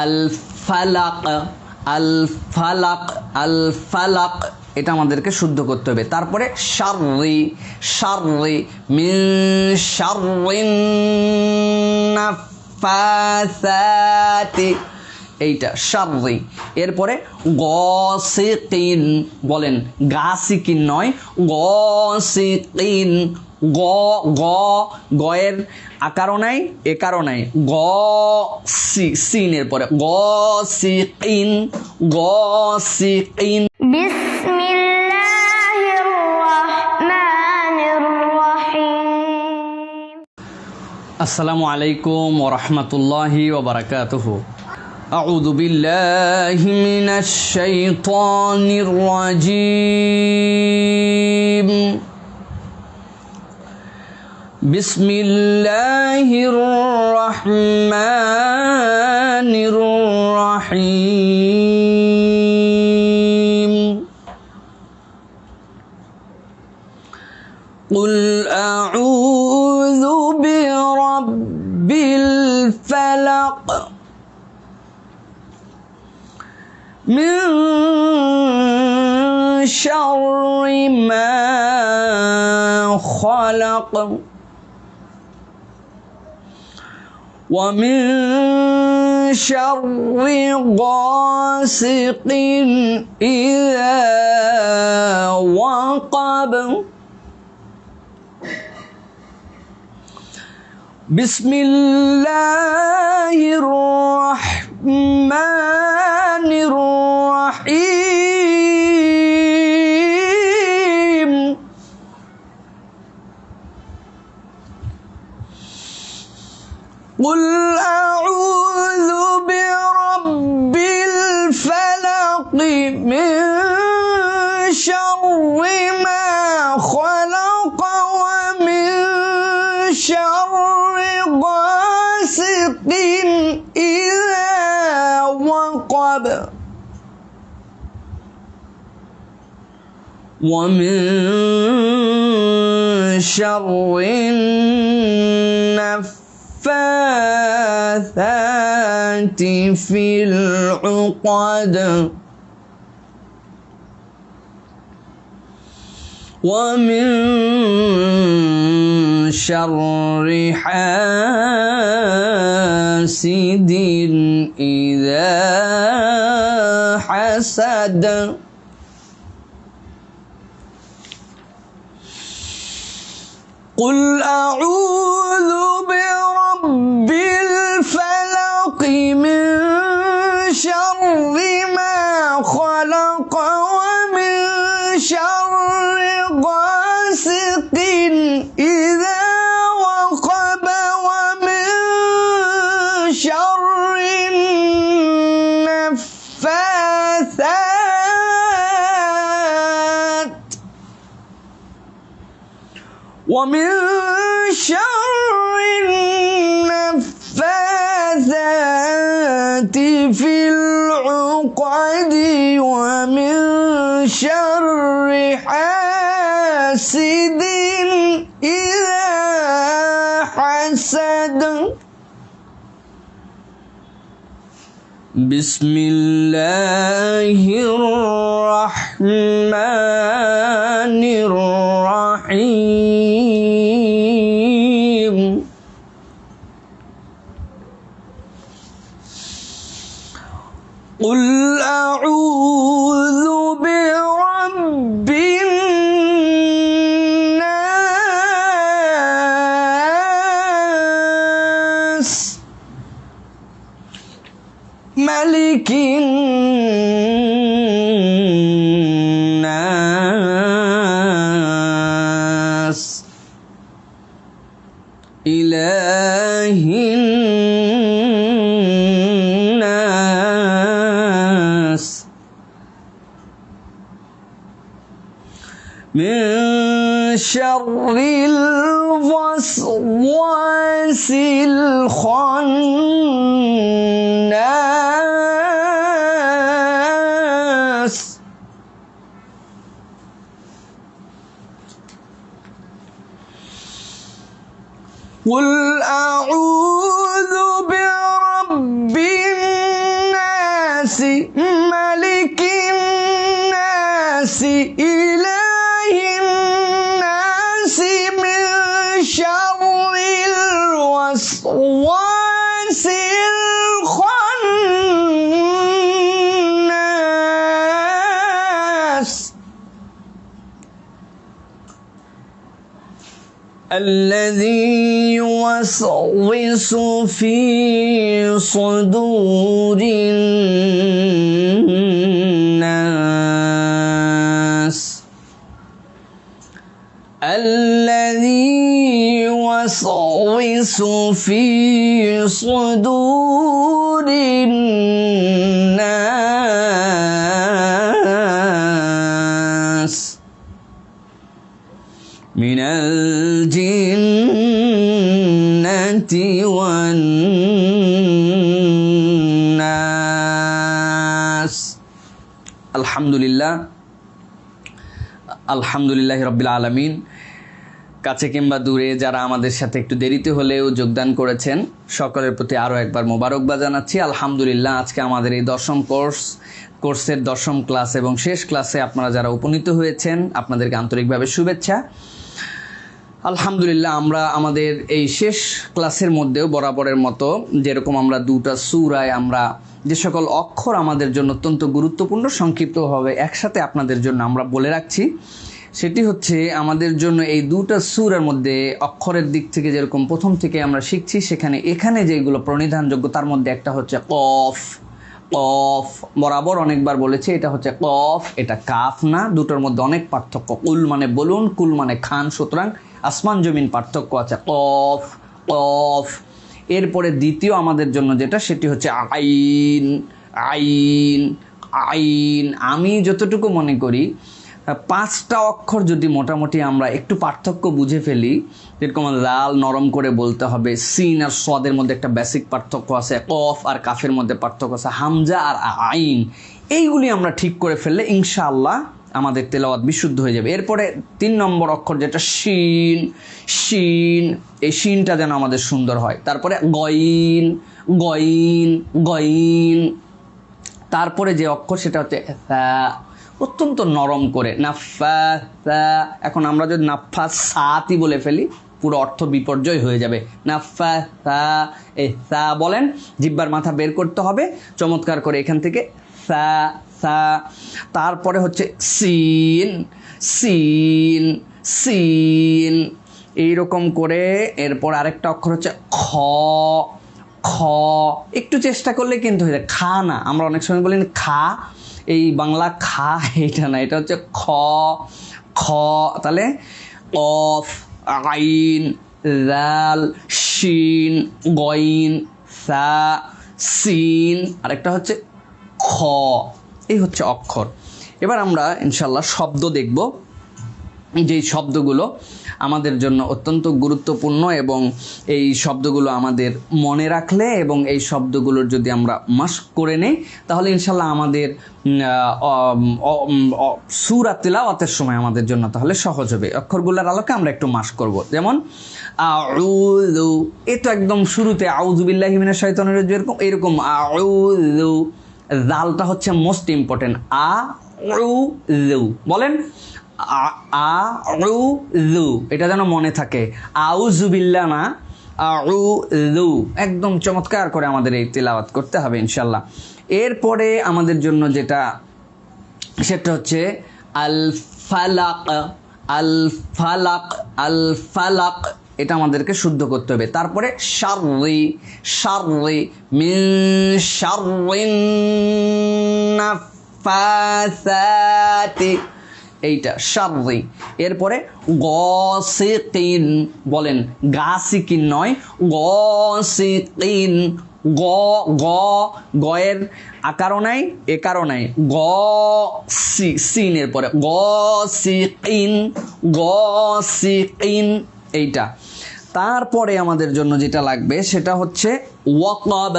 আল ফালাক, আল ফালাক, আল ফালাক, এটা আমাদেরকে শুদ্ধ করতে হবে। তারপরে শাররি, শাররি, মিন শাররিন নাফাসাতি, এইটা শাররি। এরপরে গসিকিন, বলেন গাসিকিন নয়, গসিকিন, গ গ গয়ের আকারও নাই একারও নাই, গ সিনের পরে গসিকিন, গসিকিন। বিসমিল্লাহির রহমানির রহিম। আসসালামু আলাইকুম ওয়া রাহমাতুল্লাহি ওয়া বারাকাতুহু। আউযু বিল্লাহি মিনাশ শাইতানির রাজীম। বিসমিল্লাহির রহমানির রহিম। কুল আউযু বিরাব্বিল ফালাক মিন শাররি মা খালাক ওয়া মিন শাররি গাসিকিন ইযা ওয়াকাব। বিসমিল্লাহির রহমানির রহিম। কুল আউযু বিরাব্বিল ফালাক মিন শাররি মা খালাক ওয়া মিন শাররি গাসিকিন ইযা ওয়াকাব ওয়া মিন শাররি নাফাসাতি ফিল উকাদ ওয়া মিন শাররি হাসিদিন ইযা হাসাদ। কুল আউযু বিরাব্বিল ফালাক মিন শাররি মা খালাক ওয়া মিন শাররি গাসিকিন ইযা ওয়াকাব ওয়া মিন শাররি নাফাসাত ওয়া মিন শাররি নাফাসাতি ফিল উকাদ ওয়া মিন শাররি হাসিদিন ইযা হাসাদ। বিসমিল্লাহির রহমানির রহিম। কুল আউযু বিরাব্বিন নাস মালিকিন নাস ইলাহিন নাস মিন শাররিল ওয়াসওয়াসিল খান্নাস। কুল আউযু বিরাব্বিন ملك الناس إله الناس من شر الوسواس الخناس الذي يوسوس في صدور الناس الذي يوسوس في صدور الناس من الجنة والناس الحمد لله আলহামদুলিল্লাহ রাব্বিল আলামিন। কাছে কিংবা দূরে যারা আমাদের সাথে একটু দেরিতে হলেও যোগদান করেছেন সকলের প্রতি আরও একবার মোবারকবাদ জানাচ্ছি। আলহামদুলিল্লাহ, আজকে আমাদের এই দশম কোর্সের দশম ক্লাস এবং শেষ ক্লাসে আপনারা যারা উপনীত হয়েছেন আপনাদেরকে আন্তরিকভাবে শুভেচ্ছা। আলহামদুলিল্লাহ, আমরা আমাদের এই শেষ ক্লাসের মধ্যেও বরাবরের মতো যেরকম আমরা দুটা সূরায় আমরা যে সকল অক্ষর আমাদের জন্য অত্যন্ত গুরুত্বপূর্ণ সংক্ষিপ্তভাবে একসাথে আপনাদের জন্য আমরা বলে রাখছি, সেটি হচ্ছে আমাদের জন্য এই দুটা সূরার মধ্যে অক্ষরের দিক থেকে যেরকম প্রথম থেকে আমরা শিখছি এখানে যেগুলো প্রণিধানযোগ্য তার মধ্যে একটা হচ্ছে কফ। কফ বরাবর অনেকবার বলেছে, এটা হচ্ছে কফ, এটা কাফ না। দুটোর মধ্যে অনেক পার্থক্য। কুল মানে বলুন, কুল মানে খান, সুতরাং আসমান জমিন পার্থক্য আছে। কফ কফ। এরপরে দ্বিতীয় আমাদের জন্য যেটা সেটি হচ্ছে আইন। আইন আইন আমি যতটুকু মনে করি পাঁচটা অক্ষর যদি মোটামুটি আমরা একটু পার্থক্য বুঝে ফেলি, যেরকম লাল নরম করে বলতে হবে, সিন আর সদের মধ্যে একটা বেসিক পার্থক্য আছে, কফ আর কাফের মধ্যে পার্থক্য আছে, হামজা আর আইন, এইগুলি আমরা ঠিক করে ফেললে ইনশাআল্লাহ আমাদের তেলাওয়াত বিশুদ্ধ হয়ে যাবে। এরপরে 3 নম্বর অক্ষর যেটা শিন। শিন, এই শিনটা যেন আমাদের সুন্দর হয়। তারপরে গইন। গইন গইন। তারপরে যে অক্ষর সেটা হচ্ছে সা, অত্যন্ত নরম করে নাফা সা। এখন আমরা যদি নাফা সাতি বলে ফেলি পুরো অর্থ বিপর্যয় হয়ে যাবে। নাফা সা, এ সা বলেন, জিহ্বার মাথা বের করতে হবে চমৎকার করে এখান থেকে, সা সা। তারপরে হচ্ছে সিন। সিন সিন, এইরকম করে। এরপর আরেকটা অক্ষর হচ্ছে খ। খ, একটু চেষ্টা করলে কিন্তু হয়ে যায়, খা না। আমরা অনেক সময় বলি খা, এই বাংলা খা, এটা না, এটা হচ্ছে খ। খ, তাহলে কফ, আইন, জাল, শিন, গইন, সা, সিন, আরেকটা হচ্ছে খ। এই হচ্ছে অক্ষর। এবার আমরা ইনশাল্লাহ শব্দ দেখব, যেই শব্দগুলো আমাদের জন্য অত্যন্ত গুরুত্বপূর্ণ এবং এই শব্দগুলো আমাদের মনে রাখলে এবং এই শব্দগুলোর যদি আমরা মাস্ক করে নেই তাহলে ইনশাল্লাহ আমাদের সূরা তিলাওয়াতের সময় আমাদের জন্য তাহলে সহজ হবে। অক্ষরগুলোর আলোকে আমরা একটু মাস্ক করব। যেমন আউযু, এ তো একদম শুরুতে আউযু বিল্লাহি মিনাশ শাইতানির রাজিম এরকম আউযু। জালটা হচ্ছে মোস্ট ইম্পর্টেন্ট। আউযু বলেন, আউযু, এটা যেন মনে থাকে। আউযু বিল্লাহ না, আউযু। একদম চমৎকার করে আমাদের এই তিলাওয়াত করতে হবে ইনশাল্লাহ। এরপরে আমাদের জন্য যেটা সেটা হচ্ছে আল ফালাক। আল ফালাক, আল ফালাক, এটা আমাদেরকে শুদ্ধ করতে হবে। তারপরে শাররি। শাররি, মিন শাররিন নাফাসাতি, এইটা শাররি। এরপরে গাসিকিন বলেন, গাসিকিন নয়, গাসিকিন। গ গ, গয়ের আকারও নাই একারও নাই, গ সি, সিনের পরে গাসিকিন, গাসিকিন, এইটা। তারপরে আমাদের জন্য যেটা লাগবে সেটা হচ্ছে ওয়াকাব।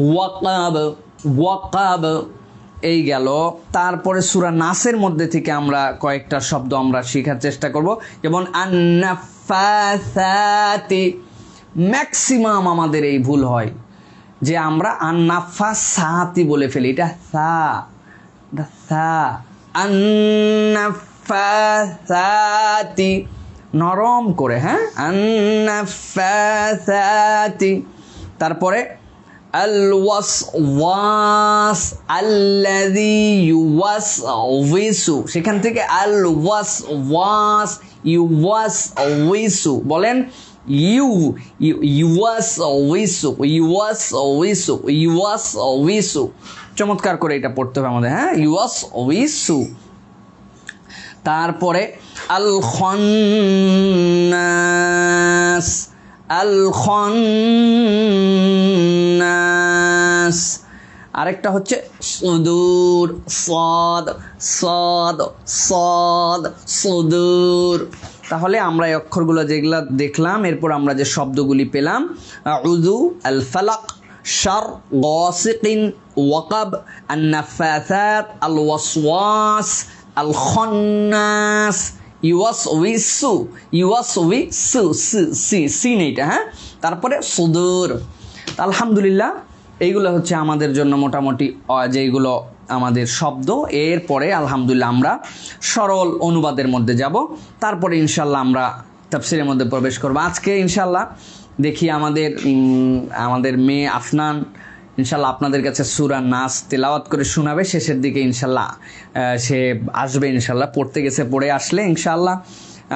ওয়াকাব, ওয়াকাব, এই গেল। তারপরে সূরা নাসের মধ্যে থেকে আমরা কয়েকটা শব্দ আমরা শেখার চেষ্টা করব, যেমন আন্নাফাসাতি। ম্যাক্সিমাম আমাদের এই ভুল হয়, যে আমরা আন্নাফাসাতি বলে ফেলি, এটা সা, আন্নাফাসাতি নরম করে, হ্যাঁ, আন্নাফাসাতি। তারপরে আল ওয়াসওয়াস আল্লাযী ইউওয়াসউইসু, সেখান থেকে আল ওয়াসওয়াস ইউওয়াসউইসু বলেন, ইউওয়াসউইসু। চমৎকার করে এটা পড়তে হবে আমাদের, হ্যাঁ, ইউওয়াসউইসু। তারপরে আল খান্নাস, আল খান্নাস। আরেকটা হচ্ছে সুদূর, সদ সদ সদ সুদূর। তাহলে আমরা এই অক্ষরগুলো যেগুলো দেখলাম, এরপর আমরা যে শব্দগুলি পেলাম, আউযু, আল ফালাক, শার, গাসিকিন, ওয়াকাব, আন-নাফাসাত, আল ওয়াসওয়াস, আল খান্নাস, ইউওয়াসউইসু, সিন এইটা, হ্যাঁ। তারপরে সুদূর। আলহামদুলিল্লাহ, এইগুলো হচ্ছে আমাদের জন্য মোটামুটি যেইগুলো আমাদের শব্দ। এরপরে আলহামদুলিল্লাহ আমরা সরল অনুবাদের মধ্যে যাব, তারপরে ইনশাল্লাহ আমরা তাফসীরের মধ্যে প্রবেশ করব। আজকে ইনশাল্লাহ দেখি আমাদের মেয়ে আফনান ইনশাল্লাহ আপনাদের কাছে সূরা নাস তেলাওয়াত করে শোনাবে। শেষের দিকে ইনশাল্লাহ সে আসবে, ইনশাল্লাহ পড়তে গেছে, পড়ে আসলে ইনশাল্লাহ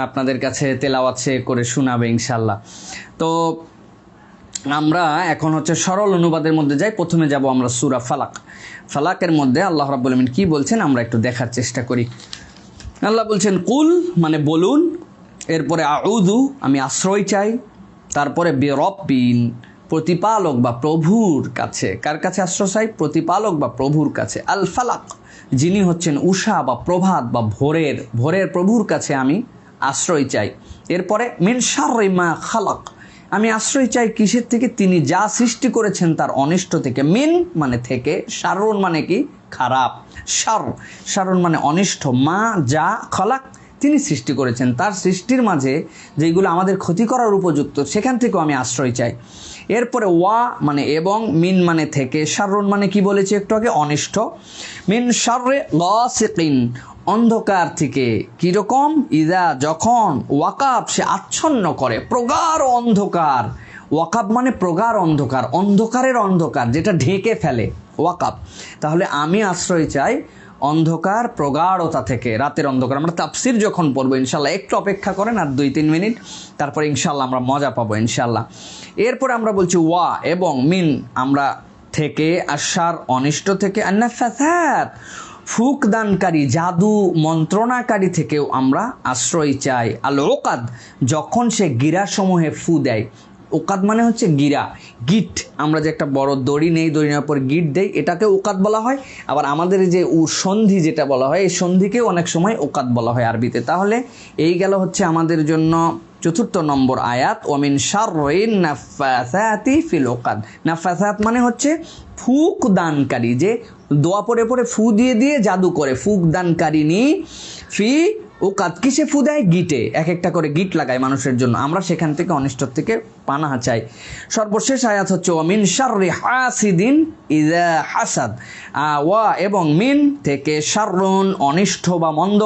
আপনাদের কাছে তেলাওয়াত সে করে শোনাবে ইনশাল্লাহ। তো আমরা এখন হচ্ছে সরল অনুবাদের মধ্যে যাই। প্রথমে যাব আমরা সূরা ফালাক। ফালাকের মধ্যে আল্লাহ রাব্বুল আলামিন কি বলছেন আমরা একটু দেখার চেষ্টা করি। আল্লাহ বলছেন কুল, মানে বলুন। এরপরে আউযু, আমি আশ্রয় চাই। তারপরে বিরব্বিন, প্রতিপালক বা প্রভুর কাছে। কার কাছে আশ্রয় চাই? প্রতিপালক বা প্রভুর কাছে। আল ফালাক, যিনি হচ্ছেন উষা বা প্রভাত বা ভোরের প্রভুর কাছে আমি আশ্রয় চাই। এরপরে মিন শাররি মা খালাক, আমি আশ্রয় চাই কিসের থেকে? তিনি যা সৃষ্টি করেছেন তার অনিষ্ট থেকে। মিন মানে থেকে, শাররুন মানে কি? খারাপ। শাররুন মানে অনিষ্ট। মা যা খালাক, তিনি সৃষ্টি করেছেন, তার সৃষ্টির মাঝে যেগুলো আমাদের ক্ষতি করার উপযুক্ত সেখান থেকেও আমি আশ্রয় চাই। এরপরে ওয়া মানে এবং, মিন মানে থেকে, শাররুন মানে কি বলেছি একটু আগে? অনিষ্ট। মিন শাররি গাসিকিন, অন্ধকার থেকে। কীরকম? ইদা যখন, ওয়াকাব সে আচ্ছন্ন করে, প্রগাঢ় অন্ধকার। ওয়াকাব মানে প্রগাঢ় অন্ধকার, অন্ধকারের অন্ধকার যেটা ঢেকে ফেলে, ওয়াকাব। তাহলে আমি আশ্রয় চাই অন্ধকার, প্রগাঢ়তা থেকে, রাতের অন্ধকার। আমরা তাফসীর যখন পড়বো ইনশাল্লাহ, একটু অপেক্ষা করেন আর 2-3 মিনিট, তারপরে ইনশাল্লাহ আমরা মজা পাবো ইনশাল্লাহ। এরপরে আমরা বলছি ওয়া এবং, মিন আমরা থেকে, আশার অনিষ্ট থেকে, আন-নাফাসাত ফুক দানকারী, জাদু মন্ত্রণাকারী থেকেও আমরা আশ্রয় চাই। আল ওকাদ, যখন সে গিরাসমূহে ফু দেয়। ওকাদ মানে হচ্ছে গিরা, গিট। আমরা যে একটা বড় দড়ি নেই, দড়ি নেওয়ার পর গিট দেই, এটাকে ওকাদ বলা হয়। আবার আমাদের যে সন্ধি যেটা বলা হয়, এই সন্ধিকেও অনেক সময় ওকাদ বলা হয় আরবিতে। তাহলে এই গেল হচ্ছে আমাদের জন্য 4 নম্বর আয়াত, ওমিন শাররিন নাফাসাতি ফিল ওকাদ। নাফাসাত মানে হচ্ছে ফুক দানকারী, যে দোয়া পরে পরে ফু দিয়ে দিয়ে জাদু করে, ফুক দানকারিনী ফি ওকাদ, কিসে ফু দেয়? গিটে। এক একটা করে গিট লাগায় মানুষের জন্য, আমরা সেখান থেকে অনিষ্ট থেকে পানাহা চাই। সর্বশেষ আয়াত হচ্ছে ওয়ামিন শাররি হাসিদিন ইযা হাসাদ। ওয়া এবং মিন থেকে, শাররুন অনিষ্ট বা মন্দ,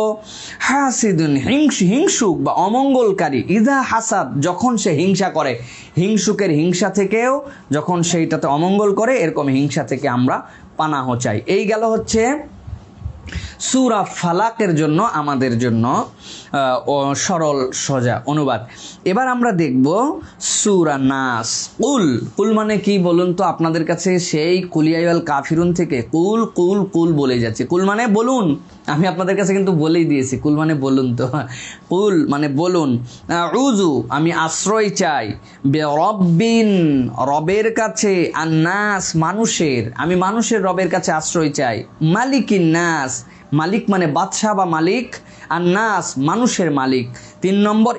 হাসিদুন হিংসুক বা অমঙ্গলকারী, ইযা হাসাদ যখন সে হিংসা করে। হিংসুকের হিংসা থেকেও যখন সেইটাতে অমঙ্গল করে, এরকম হিংসা থেকে আমরা পানাহ চাই। এই গেল হচ্ছে সূরা ফালাকের জন্য আমাদের জন্য সরল সোজা অনুবাদ। এবার আমরা দেখব সূরা নাস। কুল মানে কি বলুন তো? আপনাদের কাছে সেই কুলিয়াল কাফিরুন থেকে কুল বলে যাচ্ছে। কুল মানে বলুন, আমি আপনাদের কাছে কিন্তু বলেই দিয়েছি কুল মানে বলুন। তো কুল মানে বলুন। আউযু আমি আশ্রয় চাই, বিরব্বিন রবের কাছে, আন্নাস মানুষের, আমি মানুষের রবের কাছে আশ্রয় চাই, মালিকিন নাস মালিক মানে বাদশাহ বা মালিক, আন্নাস মানুষের মালিক। 3 নম্বর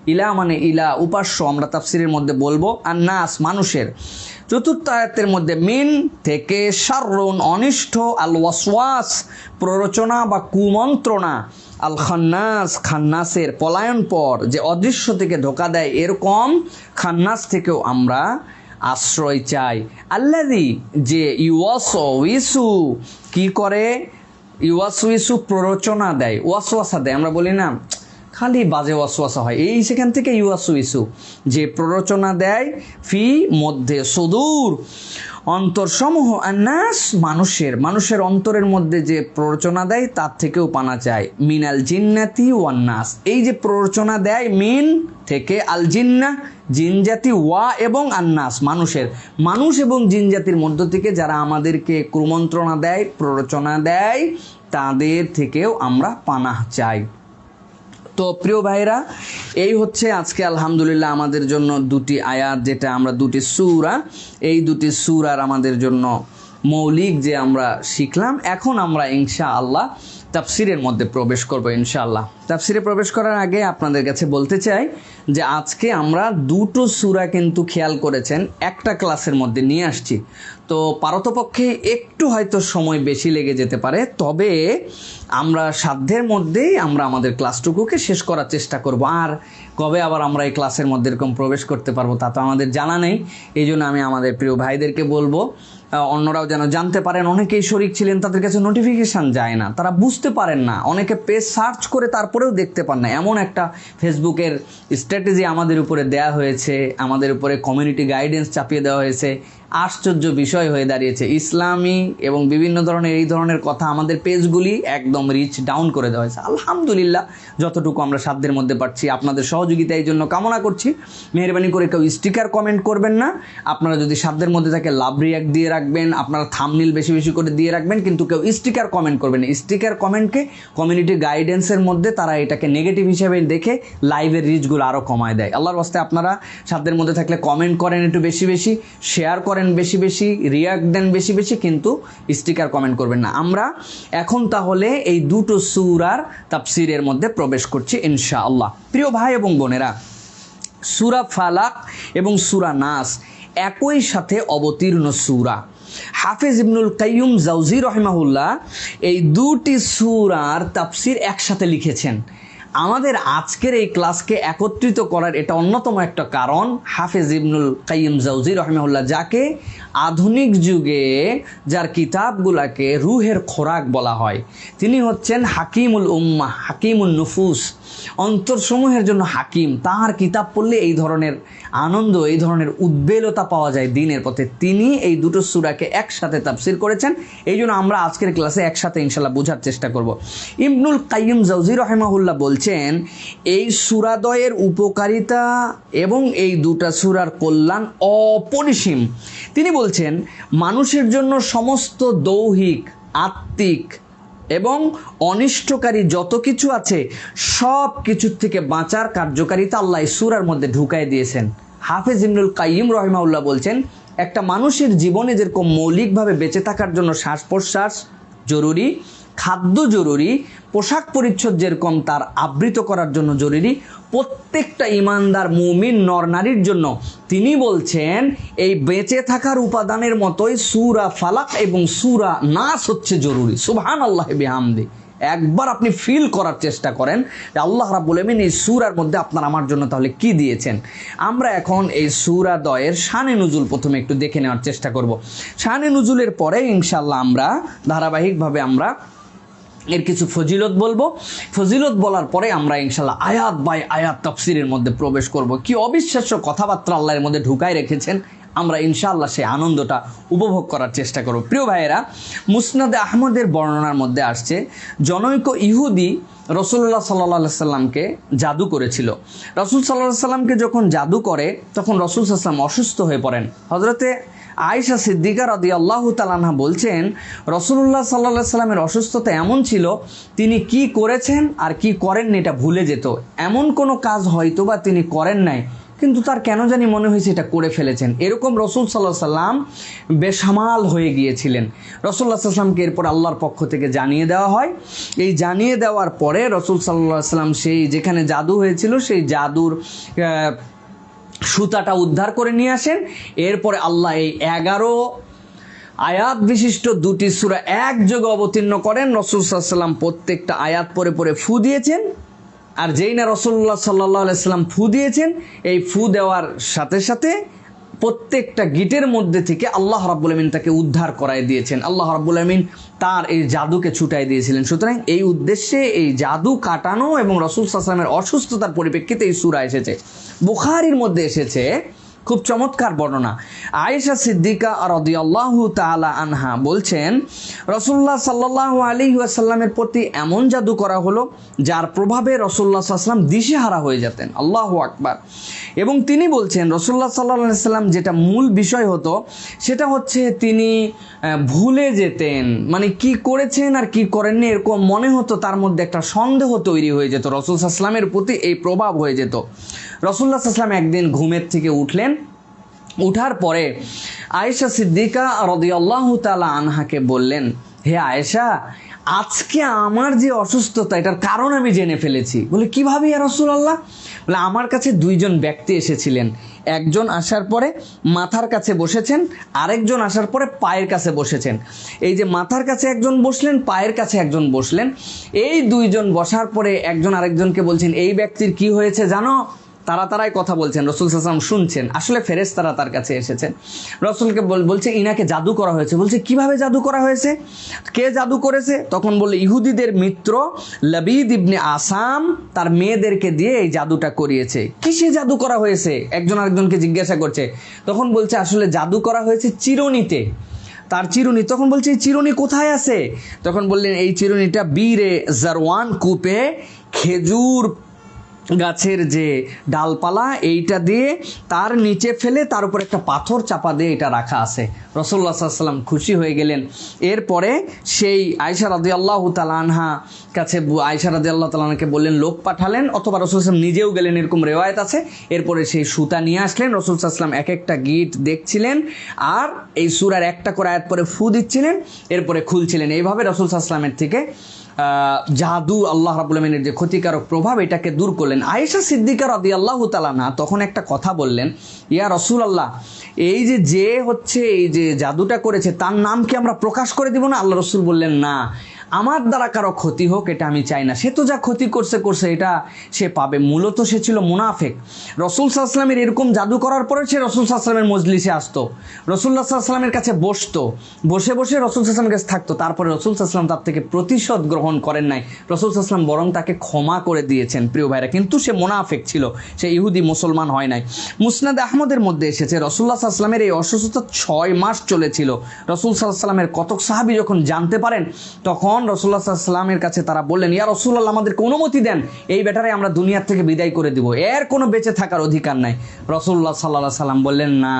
ইলাহ মানে ইলাহ উপাস্য, আমরা তাফসীরের মধ্যে বলবো, আন্নাস মানুষের। 4র্থ আয়াতের মধ্যে মিন থেকে, শাররুন অনিষ্ট, আল ওয়াসওয়াস প্ররোচনা বা কুমন্ত্রণা, আল খান্নাস খান্নাসের পলায়ন পর যে অদৃশ্য থেকে ধোকা দেয়, এরকম খান্নাস থেকেও আমরা আশ্রয় চাই। আল্লাযী যে ইউওয়াসওয়িসু কি করে, ইউওয়াসওয়িসু প্ররোচনা দেয়, ওয়াসওয়াসা দেয়। আমরা বলি না খালি বাজে ওয়াসওয়াসা হয়, এই সেখান থেকে ইউওয়াসওয়িসু যে প্ররোচনা দেয়, ফি মধ্যে সুদূর অন্তরসমূহ আন্নাস মানুষের অন্তরের মধ্যে যে প্ররোচনা দেয় তার থেকেও পানা চায়। মিনাল জিন্নাতি ওয়ান্নাস, এই যে প্ররোচনা দেয় মিন থেকে, আল জিন্না জিনজাতি, ওয়া এবং আন্নাস মানুষ এবং জিনজাতির মধ্য থেকে যারা আমাদেরকে কুমন্ত্রণা দেয়, প্ররোচনা দেয়, তাদের থেকেও আমরা পানাহ চাই। তো প্রিয় ভাইরা, এই হচ্ছে আজকে আলহামদুলিল্লাহ আমাদের জন্য দুটি আয়াত, যেটা আমরা দুটি সূরা, এই দুটি সূরার আমাদের জন্য মৌলিক যে আমরা শিখলাম। এখন আমরা ইনশাআল্লাহ তাফসিরের মধ্যে প্রবেশ করব ইনশাআল্লাহ। তাফসিরে প্রবেশ করার আগে আপনাদের কাছে বলতে চাই যে আজকে আমরা দুটো সূরা কিন্তু খেয়াল করেছেন একটা ক্লাসের মধ্যে নিয়ে আসছি। তো পারতপক্ষে একটু হয়তো সময় বেশি লেগে যেতে পারে, তবে আমরা সাধ্যের মধ্যেই আমরা আমাদের ক্লাসটুকুকে শেষ করার চেষ্টা করব। আর কবে আবার আমরা এই ক্লাসের মধ্যে এরকম প্রবেশ করতে পারবো তা তো আমাদের জানা নেই। এই জন্য আমি আমাদের প্রিয় ভাইদেরকে বলবো অন্যরাও যেন জানতে পারেন। অনেকেই শরীক ছিলেন, তাদের কাছে নোটিফিকেশান যায় না, তারা বুঝতে পারেন না, অনেকে পেজ সার্চ করে তারপরেও দেখতে পান না। এমন একটা ফেসবুকের স্ট্র্যাটেজি আমাদের উপরে দেয়া হয়েছে, আমাদের উপরে কমিউনিটি গাইডেন্স চাপিয়ে দেওয়া হয়েছে। আশ্চর্য বিষয় হয়ে দাঁড়িয়েছে, ইসলামী এবং বিভিন্ন ধরনের এই ধরনের কথা আমাদের পেজগুলি একদম রিচ ডাউন করে দেওয়া হয়েছে। আলহামদুলিল্লাহ, যতটুকু আমরা সাধ্যের মধ্যে পারছি আপনাদের সহযোগিতা এই জন্য কামনা করছি। মেহরবানি করে কেউ স্টিকার কমেন্ট করবেন না, আপনারা যদি সাধ্যের মধ্যে থাকে লাভ রিয়াক্ট দিয়ে রাখবেন, আপনারা থাম্বনেল বেশি বেশি করে দিয়ে রাখবেন, কিন্তু কেউ স্টিকার কমেন্ট করবেন না। স্টিকার কমেন্টকে কমিউনিটি গাইডেন্সের মধ্যে তারা এটাকে নেগেটিভ হিসেবে দেখে লাইভের রিচগুলো আরও কমায় দেয়। আল্লাহর রাস্তায় আপনারা সাধ্যের মধ্যে থাকলে কমেন্ট করেন একটু বেশি বেশি, শেয়ার করেন বেশি বেশি, রিয়াক্ট দেন বেশি বেশি, কিন্তু স্টিকার কমেন্ট করবেন না। আমরা এখন তাহলে এই দুটো সূরার তাফসীরের মধ্যে প্রবেশ করছি ইনশাআল্লাহ। প্রিয় ভাই এবং বোনেরা, সূরা ফালাক এবং সূরা নাস একই সাথে অবতীর্ণ সূরা। হাফেজ ইবনুল কাইয়ুম জাওজি রহিমাহুল্লাহ এই দুটি সূরার তাফসীর একসাথে লিখেছেন। আমাদের আজকের এই ক্লাসকে একত্রিত করার এটা অন্যতম একটা কারণ, হাফেজ ইবনুল কাইয়ুম জাওজি রহিমাহুল্লাহ, যাকে আধুনিক যুগে যার কিতাবগুলাকে রুহের খোরাক বলা হয়, তিনি হচ্ছেন হাকিমুল উম্মাহ, হাকিমুল নুফুস, অন্তরসমূহের জন্য হাকিম। তার কিতাব পড়লে এই ধরনের আনন্দ, এই ধরনের উদ্বেলতা পাওয়া যায় দিনের পথে। তিনি এই দুটো সূরাকে একসাথে তাফসীর করেছেন। এই জন্য আমরা আজকের ক্লাসে একসাথে ইনশাল্লাহ বোঝার চেষ্টা করব। ইবনুল কাইয়ুম জাওজি রহিমাহুল্লাহ বলছেন, এই সূরাদ্বয়ের উপকারিতা এবং এই দুটা সূরার কল্যাণ অপরিসীম। তিনি বলছেন, মানুষের জন্য সমস্ত দৈহিক, আত্মিক এবং অনিষ্টকারী যত কিছু আছে সব কিছুর থেকে বাঁচার কার্যকারিতা আল্লাহ এই সূরার মধ্যে ঢুকাই দিয়েছেন। হাফেজ ইবনুল কাইয়ুম রহিমাহুল্লাহ বলছেন, একটা মানুষের জীবনে যেরকম মৌলিকভাবে বেঁচে থাকার জন্য শ্বাস প্রশ্বাস জরুরি, খাদ্য জরুরি, পোশাক পরিচ্ছদ যেরকম তার আবৃত করার জন্য জরুরি, প্রত্যেকটা ইমানদার মুমিন নর নারীর জন্য তিনি বলছেন এই বেঁচে থাকার উপাদানের মতোই সূরা ফালাক এবং সূরা নাস হচ্ছে জরুরি। সুবহানাল্লাহি বিহামদি। একবার আপনি ফিল করার চেষ্টা করেন যে আল্লাহ রাব্বুল আমিন এই সূরার মধ্যে আপনার আমার জন্য তাহলে কি দিয়েছেন। আমরা এখন এই সূরা দ্বয়ের শানে নুজুল প্রথমে একটু দেখে নেওয়ার চেষ্টা করব। শানে নুজুলের পরে ইনশাআল্লাহ আমরা ধারাবাহিকভাবে আমরা এর কিছু ফজিলত বলবো। ফজিলত বলার পরে আমরা ইনশাআল্লাহ আয়াত বাই আয়াত তাফসীরের মধ্যে প্রবেশ করব। কি অবিশ্বাস্য কথাবার্তা আল্লাহর মধ্যে ঢুকায় রেখেছেন, আমরা ইনশাআল্লাহ সেই আনন্দটা উপভোগ করার চেষ্টা করব। প্রিয় ভাইয়েরা, মুসনাদে আহমদের বর্ণনার মধ্যে আসছে, জনৈক ইহুদি রাসূলুল্লাহ সাল্লাল্লাহু আলাইহি সাল্লামকে জাদু করেছিল। রাসূল সাল্লাল্লাহু আলাইহি সাল্লামকে যখন জাদু করে তখন রাসূল সাল্লাল্লাহু আলাইহি সাল্লাম অসুস্থ হয়ে পড়েন। হযরতে আয়েশা সিদ্দিকা রাদিয়াল্লাহু তাআলা আনহা বলছেন, রাসূলুল্লাহ সাল্লাল্লাহু আলাইহি সাল্লামের অসুস্থতা এমন ছিল, তিনি কি করেছেন আর কি করেননি এটা ভুলে যেত। এমন কোনো কাজ হয়তো বা তিনি করেন নাই, কিন্তু তার কেন জানি মনে হয়েছে এটা করে ফেলেছেন। এরকম রাসূল সাল্লাল্লাহু আলাইহি সাল্লাম বেসামাল হয়ে গিয়েছিলেন। রাসূলুল্লাহ সাল্লাল্লাহু আলাইহি সাল্লামকে এরপর আল্লাহর পক্ষ থেকে জানিয়ে দেওয়া হয়। এই জানিয়ে দেওয়ার পরে রাসূল সাল্লাল্লাহু আলাইহি সাল্লাম সেই যেখানে জাদু হয়েছিল সেই জাদুর সুতাটা উদ্ধার করে নিয়ে আসেন। এরপরে আল্লাহ এই 11 আয়াত বিশিষ্ট দুটি সূরা একযোগে অবতীর্ণ করেন। রাসূল সাল্লাল্লাহু আলাইহি সাল্লাম প্রত্যেকটা আয়াত পরে পরে ফু দিয়েছেন। আর যেই না রাসূলুল্লাহ সাল্লাল্লাহু আলাইহি সাল্লাম ফু দিয়েছেন, এই ফু দেওয়ার সাথে সাথে প্রত্যেকটা গিটের মধ্যে থেকে আল্লাহ রাব্বুল আমিন তাকে উদ্ধার করায় দিয়েছেন। আল্লাহ রাব্বুল আমিন তার এই জাদুকে ছুটাই দিয়েছিলেন। সুতরাং এই উদ্দেশ্যে এই জাদু কাটানো এবং রাসূল সাল্লাল্লাহু আলাইহি ওয়াসাল্লামের অসুস্থতার পরিপ্রেক্ষিতে এই সূরা এসেছে। বুখারীর মধ্যে এসেছে খুব চমৎকার বর্ণনা। আয়েশা সিদ্দিকা রাদিয়াল্লাহু তাআলা আনহা বলছেন, রাসূলুল্লাহ সাল্লাল্লাহু আলাইহি ওয়াসাল্লামের প্রতি এমন জাদু করা হলো যার প্রভাবে রাসূলুল্লাহ সাল্লাল্লাহু আলাইহি ওয়াসাল্লাম দিশেহারা হয়ে যেতেন। আল্লাহু আকবার। এবং তিনি বলছেন রাসূলুল্লাহ সাল্লাল্লাহু আলাইহি ওয়াসাল্লাম যেটা মূল বিষয় হতো সেটা হচ্ছে তিনি ভুলে যেতেন, মানে কি করেছেন আর কি করেননি এরকম মনে হতো, তার মধ্যে একটা সন্দেহ তৈরি হয়ে যেত। রাসূল সাল্লাল্লাহু আলাইহি ওয়াসাল্লামের প্রতি এই প্রভাব হয়ে যেত। রাসূলুল্লাহ সাল্লাল্লাহু আলাইহি ওয়াসাল্লাম একদিন ঘুমের থেকে উঠলেন, উঠার পরে আয়েশা সিদ্দিকা রাদিয়াল্লাহু তাআলা আনহাকে বললেন, হে আয়েশা, আজকে আমার যে অসুস্থতা এটার কারণ আমি জেনে ফেলেছি। বলে কিভাবে ইয়া রাসূলুল্লাহ? বলে আমার কাছে দুইজন ব্যক্তি এসেছিলেন, একজন আসার পরে মাথার কাছে বসেছেন, আরেকজন আসার পরে পায়ের কাছে বসেছেন। এই যে মাথার কাছে একজন বসলেন, পায়ের কাছে একজন বসলেন, এই দুইজন বসার পরে একজন আরেকজনকে বলছেন এই ব্যক্তির কি হয়েছে জানো? তারাই কথা বলছেন, রাসূল সাল্লাল্লাহু আলাইহি ওয়াসাল্লাম শুনছেন। আসলে ফেরেশতারা তার কাছে এসেছেন, রাসূলকে বলছে ইনাকে জাদু করা হয়েছে। বলছে কিভাবে জাদু করা হয়েছে, কে জাদু করেছে? তখন বলল ইহুদিদের মিত্র লাবিদ ইবনে আসাম তার মেয়েদেরকে দিয়ে এই জাদুটা করিয়েছে। কিসে জাদু করা হয়েছে? একজন আরেকজনকে জিজ্ঞাসা করছে। তখন বলছে আসলে জাদু করা হয়েছে চিরুনিতে, তার চিরুনি। তখন বলছে এই চিরুনি কোথায় আছে? তখন বললেন এই চিরুনিটা বীরে জারওয়ান কূপে খেজুর গাছের যে ডালপালা এইটা দিয়ে তার নিচে ফেলে তার উপর একটা পাথর চাপা দিয়ে এটা রাখা আছে। রাসূলুল্লাহ সাল্লাল্লাহু আলাইহি ওয়াসাল্লাম খুশি হয়ে গেলেন। এরপরে সেই আয়েশা রাদিয়াল্লাহু তাআলা আনহা কাছে আয়েশা রাদিয়াল্লাহু তাআলা আনহাকে বললেন, লোক পাঠালেন, অথবা রাসূল সাল্লাল্লাহু আলাইহি ওয়াসাল্লাম নিজেও গেলেন, এরকম রেওয়ায়েত আছে। এরপরে সেই সুতা নিয়ে আসলেন, রাসূল সাল্লাল্লাহু আলাইহি ওয়াসাল্লাম এক একটা গিট দেখছিলেন আর এই সূরার একটা করে আয়াত পরে ফু দিচ্ছিলেন, এরপরে খুলছিলেন। এইভাবে রাসূল সাল্লাল্লাহু আলাইহি ওয়াসাল্লামের থেকে জাদু, আল্লাহ রাব্বুল আমিনের যে ক্ষতিকারক প্রভাব এটাকে দূর করলেন। আয়েশা সিদ্দিকা রাদিয়াল্লাহু তাআলা আনহা তখন একটা কথা বললেন, ইয়া রাসূলুল্লাহ, এই যে হচ্ছে এই যে জাদুটা করেছে তার নাম কি আমরা প্রকাশ করে দিব না? আল্লাহ রাসূল বললেন, না, আমার দ্বারা কারো ক্ষতি হোক এটা আমি চাই না। সে তো যা ক্ষতি করছে এটা সে পাবে। মূলত সে ছিল মুনাফিক। রাসূল সাল্লাল্লাহু আলাইহি ওয়াসাল্লামের এরকম জাদু করার পরে সে রাসূল সাল্লাল্লাহু আলাইহি ওয়াসাল্লামের মজলিসে আসতো, রাসূলুল্লাহ সাল্লাল্লাহু আলাইহি ওয়াসাল্লামের কাছে বসতো, বসে রাসূল সাল্লাল্লাহু আলাইহি ওয়াসাল্লামের কাছে থাকতো। তারপরে রাসূল সাল্লাল্লাহু আলাইহি ওয়াসাল্লাম তার থেকে প্রতিশোধ গ্রহণ করেন নাই, রাসূল সাল্লাল্লাহু আলাইহি ওয়াসাল্লাম বরং তাকে ক্ষমা করে দিয়েছেন। প্রিয় ভাইরা, কিন্তু সে মুনাফিক ছিল, সে ইহুদি, মুসলমান হয় নাই। মুসনাদ আহমদের মধ্যে এসেছে রাসূলুল্লাহ সাল্লাল্লাহু আলাইহি ওয়াসাল্লামের এই অসুস্থতা 6 মাস চলেছিল। রাসূল সাল্লাল্লাহু আলাইহি ওয়াসাল্লামের কতক সাহাবী যখন জানতে পারেন তখন রাসূলুল্লাহ সাল্লাল্লাহু আলাইহি ওয়াসাল্লামের কাছে তারা বললেন, ইয়া রাসূলুল্লাহ, আমাদেরকে অনুমতি দেন, এই ব্যাটারে আমরা দুনিয়ার থেকে বিদায় করে দিব, এর কোনো বেঁচে থাকার অধিকার নাই। রাসূলুল্লাহ সাল্লাল্লাহু আলাইহি ওয়াসাল্লাম বললেন, না,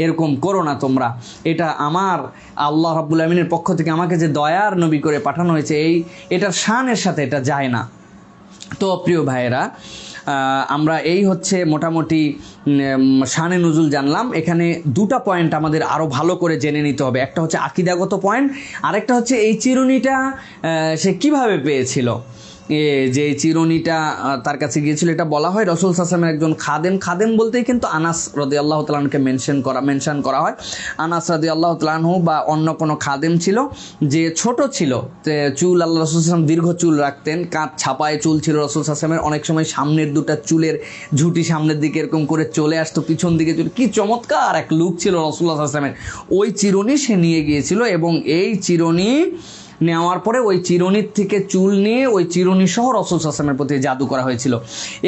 এরকম করো না তোমরা, এটা আমার আল্লাহ রাব্বুল আমিনের পক্ষ থেকে আমাকে যে দয়ার নবী করে পাঠানো হয়েছে এটার শানের সাথে এটা যায় না। তো প্রিয় ভাইয়েরা, আমরা এই হচ্ছে মোটামুটি শানে নুজুল জানলাম। এখানে দুটা পয়েন্ট আমাদের আরও ভালো করে জেনে নিতে হবে। একটা হচ্ছে আকীদাগত পয়েন্ট, আরেকটা হচ্ছে এই চিরুনিটা সে কিভাবে পেয়েছিল। যে চিরুনিটা তার কাছে গিয়েছিল এটা বলা হয় রাসূল সাল্লাল্লাহু আলাইহি ওয়াসাল্লামের একজন খাদেম বলতেই কিন্তু আনাস রাদিয়াল্লাহু তাআলা আনহুকে মেনশন করা হয়। আনাস রাদিয়াল্লাহু তাআলা আনহু বা অন্য কোনো খাদেম ছিল যে ছোট ছিল, চুল, আল্লাহ রাসূল সাল্লাল্লাহু আলাইহি ওয়াসাল্লাম দীর্ঘ চুল রাখতেন, কাঁধ ছাপায় চুল ছিল রাসূল সাল্লাল্লাহু আলাইহি ওয়াসাল্লামের। অনেক সময় সামনের দুটা চুলের ঝুঁটি সামনের দিকে এরকম করে চলে আসতো, পিছন দিকে চুল, কি চমৎকার এক লুক ছিল রাসূলুল্লাহ সাল্লাল্লাহু আলাইহি ওয়াসাল্লামের। ওই চিরুনি সে নিয়ে গিয়েছিল এবং এই চিরুনি নেওয়ার পরে ওই চিরুনির থেকে চুল নিয়ে ওই চিরুনি সহ রাসূল সাল্লাল্লাহু আলাইহি ওয়াসাল্লামের প্রতি জাদু করা হয়েছিল।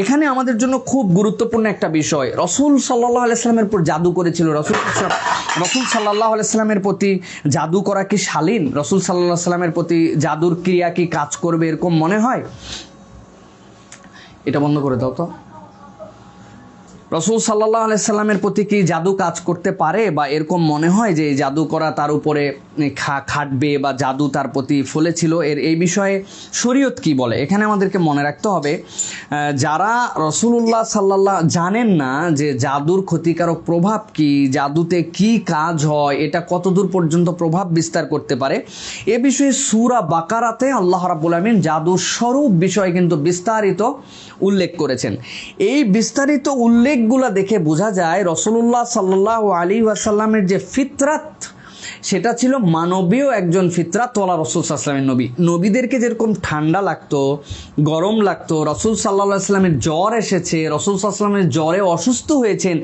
এখানে আমাদের জন্য খুব গুরুত্বপূর্ণ একটা বিষয়, রাসূল সাল্লাল্লাহু আলাইহি ওয়াসাল্লামের উপর জাদু করেছিল। রাসূল সাল্লাল্লাহু আলাইহি ওয়াসাল্লামের প্রতি জাদু করা কি শালীন? রাসূল সাল্লাল্লাহু আলাইহি ওয়াসাল্লামের প্রতি জাদুর ক্রিয়া কি কাজ করবে এরকম মনে হয়? এটা বন্ধ করে দাও তো। রাসূল সাল্লাল্লাহু আলাইহি সাল্লামের প্রতি কি জাদু কাজ করতে পারে বা এরকম মনে হয় যে জাদু করা তার উপরে খাটবে বা জাদু তার প্রতি ফলেছিল? এই বিষয়ে শরীয়ত কি বলে? এখানে আমাদেরকে মনে রাখতে হবে, যারা রাসূলুল্লাহ সাল্লাল্লাহু জানেন না যে জাদুর ক্ষতিকারক প্রভাব কি, জাদুতে কি কাজ হয়, এটা কতদূর পর্যন্ত প্রভাব বিস্তার করতে পারে, এ বিষয়ে সূরা বাকারাতে আল্লাহ রাব্বুল আমিন জাদুর স্বরূপ বিষয়ে কিন্তু বিস্তারিত উল্লেখ করেছেন। এই বিস্তারিত উল্লেখগুলো দেখে বোঝা যায় রাসূলুল্লাহ সাল্লাল্লাহু আলাইহি ওয়াসাল্লামের যে ফিতরাত, সেটা ছিল মানবীয় একজন ফিতরাতওয়ালা রসুল সাল্লাল্লাহু আলাইহি ওয়াসাল্লামের নবী। নবীদেরকে যেরকম ঠান্ডা লাগতো, গরম লাগতো, রসুল সাল্লাল্লাহু আলাইহি ওয়াসাল্লামের জ্বর এসেছে, রসুল সাল্লাল্লাহু আলাইহি ওয়াসাল্লামের জ্বরে অসুস্থ হয়েছেন,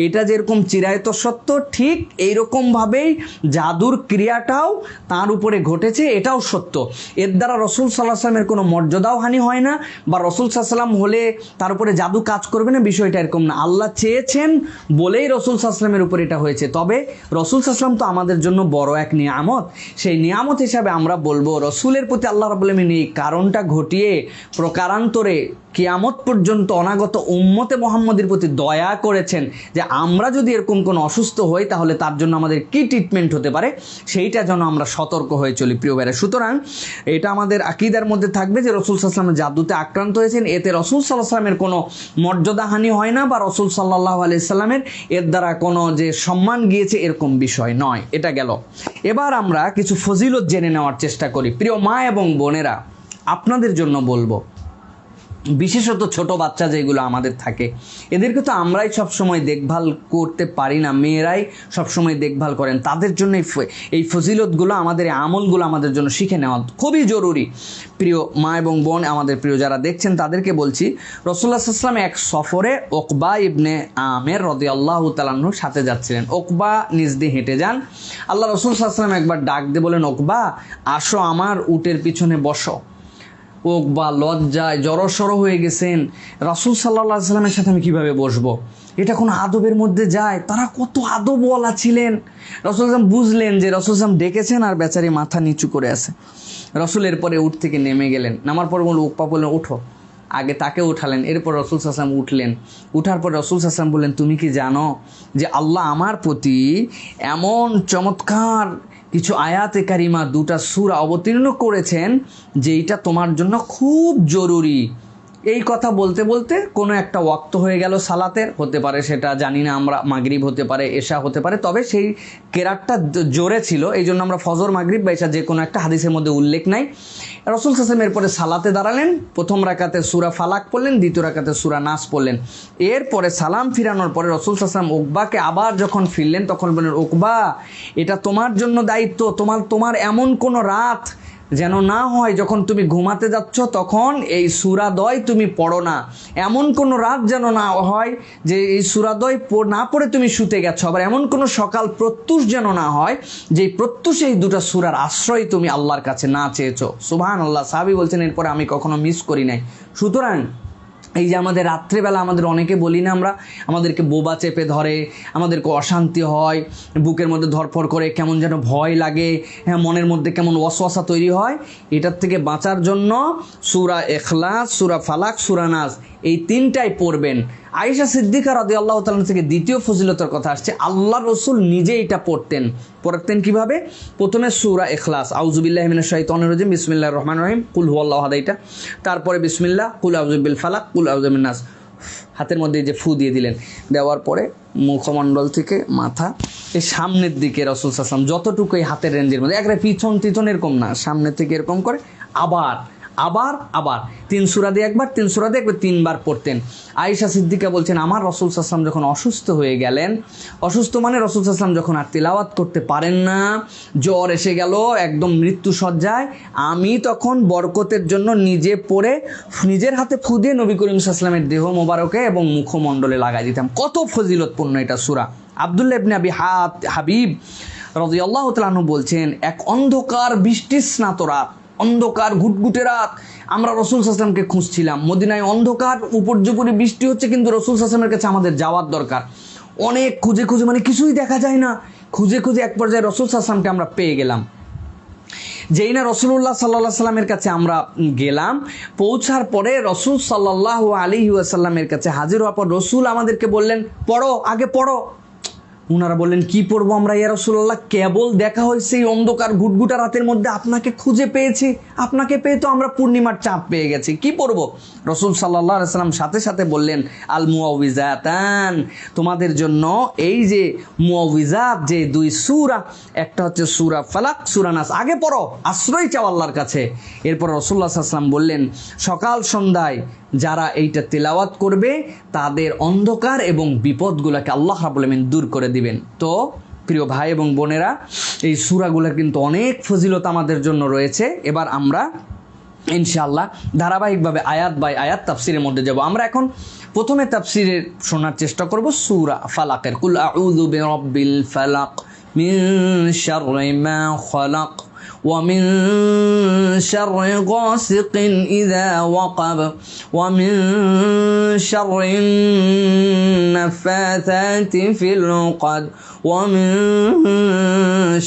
এটা যেরকম চিরায়ত সত্য, ঠিক এইরকমভাবেই জাদুর ক্রিয়াটাও তার উপরে ঘটেছে, এটাও সত্য। এর দ্বারা রসুল সাল্লাল্লাহু আলাইহি ওয়াসাল্লামের কোনো মর্যাদাও হানি হয় না, বা রসুল সাল্লাল্লাহু আলাইহি ওয়াসাল্লাম হলে তার উপরে জাদু কাজ করবে না, বিষয়টা এরকম না। আল্লাহ চেয়েছেন বলেই রসুল সাল্লাল্লাহু আলাইহি ওয়াসাল্লামের উপর এটা হয়েছে। তবে রসুল সাল্লাল্লাহু আলাইহি ওয়াসাল্লাম তো আমাদের জন্য বড় এক নিয়ামত, সেই নিয়ামত হিসাবে আমরা বলবো রসুলের প্রতি আল্লাহ রাব্বুল আলামিন এই কারণটা ঘটিয়ে প্রকারান্তরে কিয়ামত পর্যন্ত অনাগত উম্মতে মুহাম্মদের প্রতি দয়া করেছেন যে আমরা যদি এরকম কোনো অসুস্থ হই তাহলে তার জন্য আমাদের কি ট্রিটমেন্ট হতে পারে, সেইটা যেন আমরা সতর্ক হয়ে চলি প্রিয় ভাইরা। সুতরাং এটা আমাদের আকীদার মধ্যে থাকবে যে রসুল সাল্লাল্লাহু আলাইহি ওয়াসাল্লাম জাদুতে আক্রান্ত হয়েছেন, এতে রসুল সাল্লাল্লাহু আলাইহি ওয়াসাল্লামের কোনো মর্যাদাহানি হয় না, বা রসুল সাল্লাল্লাহু আলাইহি ওয়াসাল্লামের এর দ্বারা কোনো যে সম্মান গিয়েছে এরকম বিষয় নয়। এটা গেল। এবার আমরা কিছু ফজিলত জেনে নেওয়ার চেষ্টা করি। প্রিয় মা এবং বোনেরা, আপনাদের জন্য বলবো, বিশেষত ছোট বাচ্চা যেগুলো আমাদের থাকে, এদেরকে তো আমরাই সবসময় দেখভাল করতে পারি না, মেয়েরাই সবসময় দেখভাল করেন। তাদের জন্য এই ফজিলতগুলো, আমাদের এই আমলগুলো আমাদের জন্য শিখে নেওয়া খুবই জরুরি। প্রিয় মা এবং বোন, আমাদের প্রিয় যারা দেখছেন তাদেরকে বলছি, রাসূলুল্লাহ সাল্লাল্লাহু আলাইহি ওয়াসাল্লাম এক সফরে উকবা ইবনে আমের রাদিয়াল্লাহু তাআলা আনহুর সাথে যাচ্ছিলেন। উকবা নিজ দিয়ে হেঁটে যান। আল্লাহ রাসূল সাল্লাল্লাহু আলাইহি ওয়াসাল্লাম একবার ডাক দিয়ে বলেন, উকবা আসো, আমার উটের পিছনে বসো। উকবা লজ্জায় জড়সড় হয়ে গেছেন, রাসূল সাল্লাল্লাহু আলাইহি ওয়াসাল্লামের সাথে আমি কীভাবে বসবো, এটা কোনো আদবের মধ্যে যায়? তারা কত আদবওয়ালা ছিলেন। রাসূল সাল্লাল্লাহু বুঝলেন যে রাসূল সাল্লাল্লাহু ডেকেছেন আর বেচারি মাথা নিচু করে আছে। রাসূলের পরে উট থেকে নেমে গেলেন, নামার পর বলল, উকবা বললেন ওঠো। আগে তাকে উঠালেন, এরপর রাসূল সাল্লাল্লাহু আলাইহি ওয়াসাল্লাম উঠলেন। উঠার পর রাসূল সাল্লাল্লাহু আলাইহি ওয়াসাল্লাম বললেন, তুমি কি জানো যে আল্লাহ আমার প্রতি এমন চমৎকার কিছু আয়াতে কারিমা, দুটা সূরা অবতীর্ণ করেছেন যেইটা তোমার জন্য খুব জরুরি। এই কথা বলতে বলতে কোনো একটা ওয়াক্ত হয়ে গেল সালাতের, হতে পারে সেটা জানি না আমরা, মাগরিব হতে পারে, এশা হতে পারে, তবে সেই কেরাতটা জোরে ছিল, এই জন্য আমরা ফজর, মাগরিব বা এশা যে কোনো একটা হাদিসের মধ্যে উল্লেখ নাই। রাসূল সাল্লাল্লাহু আলাইহি ওয়াসাল্লাম এরপরে সালাতে দাঁড়ালেন, প্রথম রাকাতে সূরা ফালাক পড়লেন, দ্বিতীয় রাকাতে সূরা নাস পড়লেন। এরপরে সালাম ফিরানোর পরে রাসূল সাল্লাল্লাহু আলাইহি ওয়াসাল্লাম উকবাকে আবার যখন ফিরলেন তখন বললেন, উকবা এটা তোমার জন্য দায়িত্ব, তোমার এমন কোনো রাত যেন না হয় যখন তুমি ঘুমাতে যাচ্ছ তখন এই সূরাদ্বয় তুমি পড়ো না, এমন কোনো রাত যেন না হয় যে এই সূরাদ্বয় না পড়ে তুমি শুতে গেছো, আবার এমন কোনো সকাল প্রত্যুষ যেন না হয় যে প্রত্যুষে এই দুটো সূরার আশ্রয় তুমি আল্লাহর কাছে না চেয়েছো। সুবহানাল্লাহ। সাহাবী বলছেন, এরপরে আমি কখনো মিস করি নাই। সুতরাং এই যে আমাদের রাত্রেবেলা আমাদের অনেকে বলি না, আমরা আমাদেরকে বোবা চেপে ধরে, আমাদেরকে অশান্তি হয়, বুকের মধ্যে ধরফর করে, কেমন যেন ভয় লাগে, হ্যাঁ মনের মধ্যে কেমন ওয়াসওয়াসা তৈরি হয়, এটার থেকে বাঁচার জন্য সূরা ইখলাস, সূরা ফালাক, সূরা নাস এই তিনটাই পড়বেন। আয়েশা সিদ্দিকা রাদিয়াল্লাহু তাআলা থেকে দ্বিতীয় ফজিলতের কথা আসছে, আল্লাহ রসুল নিজে এটা পড়তেন কিভাবে? প্রথমে সূরা ইখলাস, আউযু বিল্লাহি মিনাশ শাইতানির রাজিম, বিসমিল্লাহির রহমানির রহিম, কুল হুয়াল্লাহু আহাদ, এটা। তারপরে বিসমিল্লাহ, কুল আউযু বিল ফালাক, কুল আউযু বিন নাস, হাতের মধ্যে যে ফু দিয়ে দিলেন, দেওয়ার পরে মুখমণ্ডল থেকে মাথা এই সামনের দিকে রাসূল সাল্লাল্লাহু আলাইহি ওয়াসাল্লাম যতটুকু এই হাতের রেঞ্জের মধ্যে, একবারে পিছন এরকম না, সামনের থেকে এরকম করে আবার 3 সূরা দিয়ে একবার, 3 সূরা দিয়ে একবার, 3 বার পড়তেন। আয়েশা সিদ্দিকা বলছেন, আমার রাসূল সাল্লাল্লাহু আলাইহি ওয়াসাল্লাম যখন অসুস্থ হয়ে গেলেন, অসুস্থ মানে রাসূল সাল্লাল্লাহু আলাইহি ওয়াসাল্লাম যখন আর তিলাওয়াত করতে পারেন না, জ্বর এসে গেল, একদম মৃত্যু সজ্জায়, আমি তখন বরকতের জন্য নিজে পড়ে নিজের হাতে ফু দিয়ে নবী করিম সাল্লাল্লাহু আলাইহি ওয়াসাল্লামের দেহ মোবারকে এবং মুখমণ্ডলে লাগাই দিতাম। কত ফজিলতপূর্ণ এটা সূরা। আব্দুল্লাহ ইবনে আবি হাবিব রাদিয়াল্লাহু তাআলা আনহু বলছেন, এক অন্ধকার বৃষ্টিস্নাত রাত, অন্ধকার ঘুটঘুটে রাত, আমরা রাসূল সাল্লাল্লাহু আলাইহি ওয়াসাল্লামকে খুঁজছিলাম। মদিনায় অন্ধকার, উপর্যুপরি বৃষ্টি হচ্ছে, কিন্তু রাসূল সাল্লাল্লাহু আলাইহি ওয়াসাল্লামের কাছে আমাদের যাওয়ার দরকার। অনেক খুঁজে মানে কিছুই দেখা যায় না, খুঁজে এক পর্যায়ে রাসূল সাল্লাল্লাহু আলাইহি ওয়াসাল্লামকে আমরা পেয়ে গেলাম। যেই না রাসূলুল্লাহ সাল্লাল্লাহু আলাইহি ওয়াসাল্লামের কাছে আমরা গেলাম, পৌঁছার পরে রাসূল সাল্লাল্লাহু আলাইহি ওয়াসাল্লামের কাছে হাজির হওয়ার পর রাসূল আমাদেরকে বললেন, পড়ো, আগে পড়ো। উনারা বললেন, কি পড়বো আমরা ইয়া রাসূলুল্লাহ? কেবল দেখা হয়েছে এই অন্ধকার ঘুটঘুটা রাতের মধ্যে, আপনাকে খুঁজে পেয়েছি, আপনাকে পেয়ে তো আমরা পূর্ণিমার চাঁদ পেয়ে গেছি, কি পড়বো? রাসূল সাল্লাল্লাহু আলাইহি ওয়াসাল্লাম সাথে সাথে বললেন, আল মুআউযিজাতান, তোমাদের জন্য এই যে মুআউযিজাত, যে 2 সূরা, একটা হচ্ছে সূরা ফালাক, সূরা নাস, আগে পড়ো, আশ্রয় চাও আল্লাহর কাছে। এরপর রাসূলুল্লাহ সাল্লাল্লাহু আলাইহি ওয়াসাল্লাম বললেন, সকাল সন্ধ্যায় যারা এইটা তেলাওয়াত করবে তাদের অন্ধকার এবং বিপদগুলোকে আল্লাহ রাব্বুল আলামিন দূর করে দিবেন। তো প্রিয় ভাই এবং বোনেরা, এই সূরাগুলোর কিন্তু অনেক ফজিলত আমাদের জন্য রয়েছে। এবার আমরা ইনশাআল্লাহ ধারাবাহিকভাবে আয়াত বাই আয়াত তাফসিরের মধ্যে যাব। আমরা এখন প্রথমে তাফসিরের শোনার চেষ্টা করব সূরা ফালাকের। কুল আউযু বিরাব্বিল ফালাক মিন শাররি মা খালাক ওয়া মিন শাররি গাসিকিন ইযা ওয়াকাব ওয়া মিন শাররিন নাফাসাতি ফিল উকাদ ওয়া মিন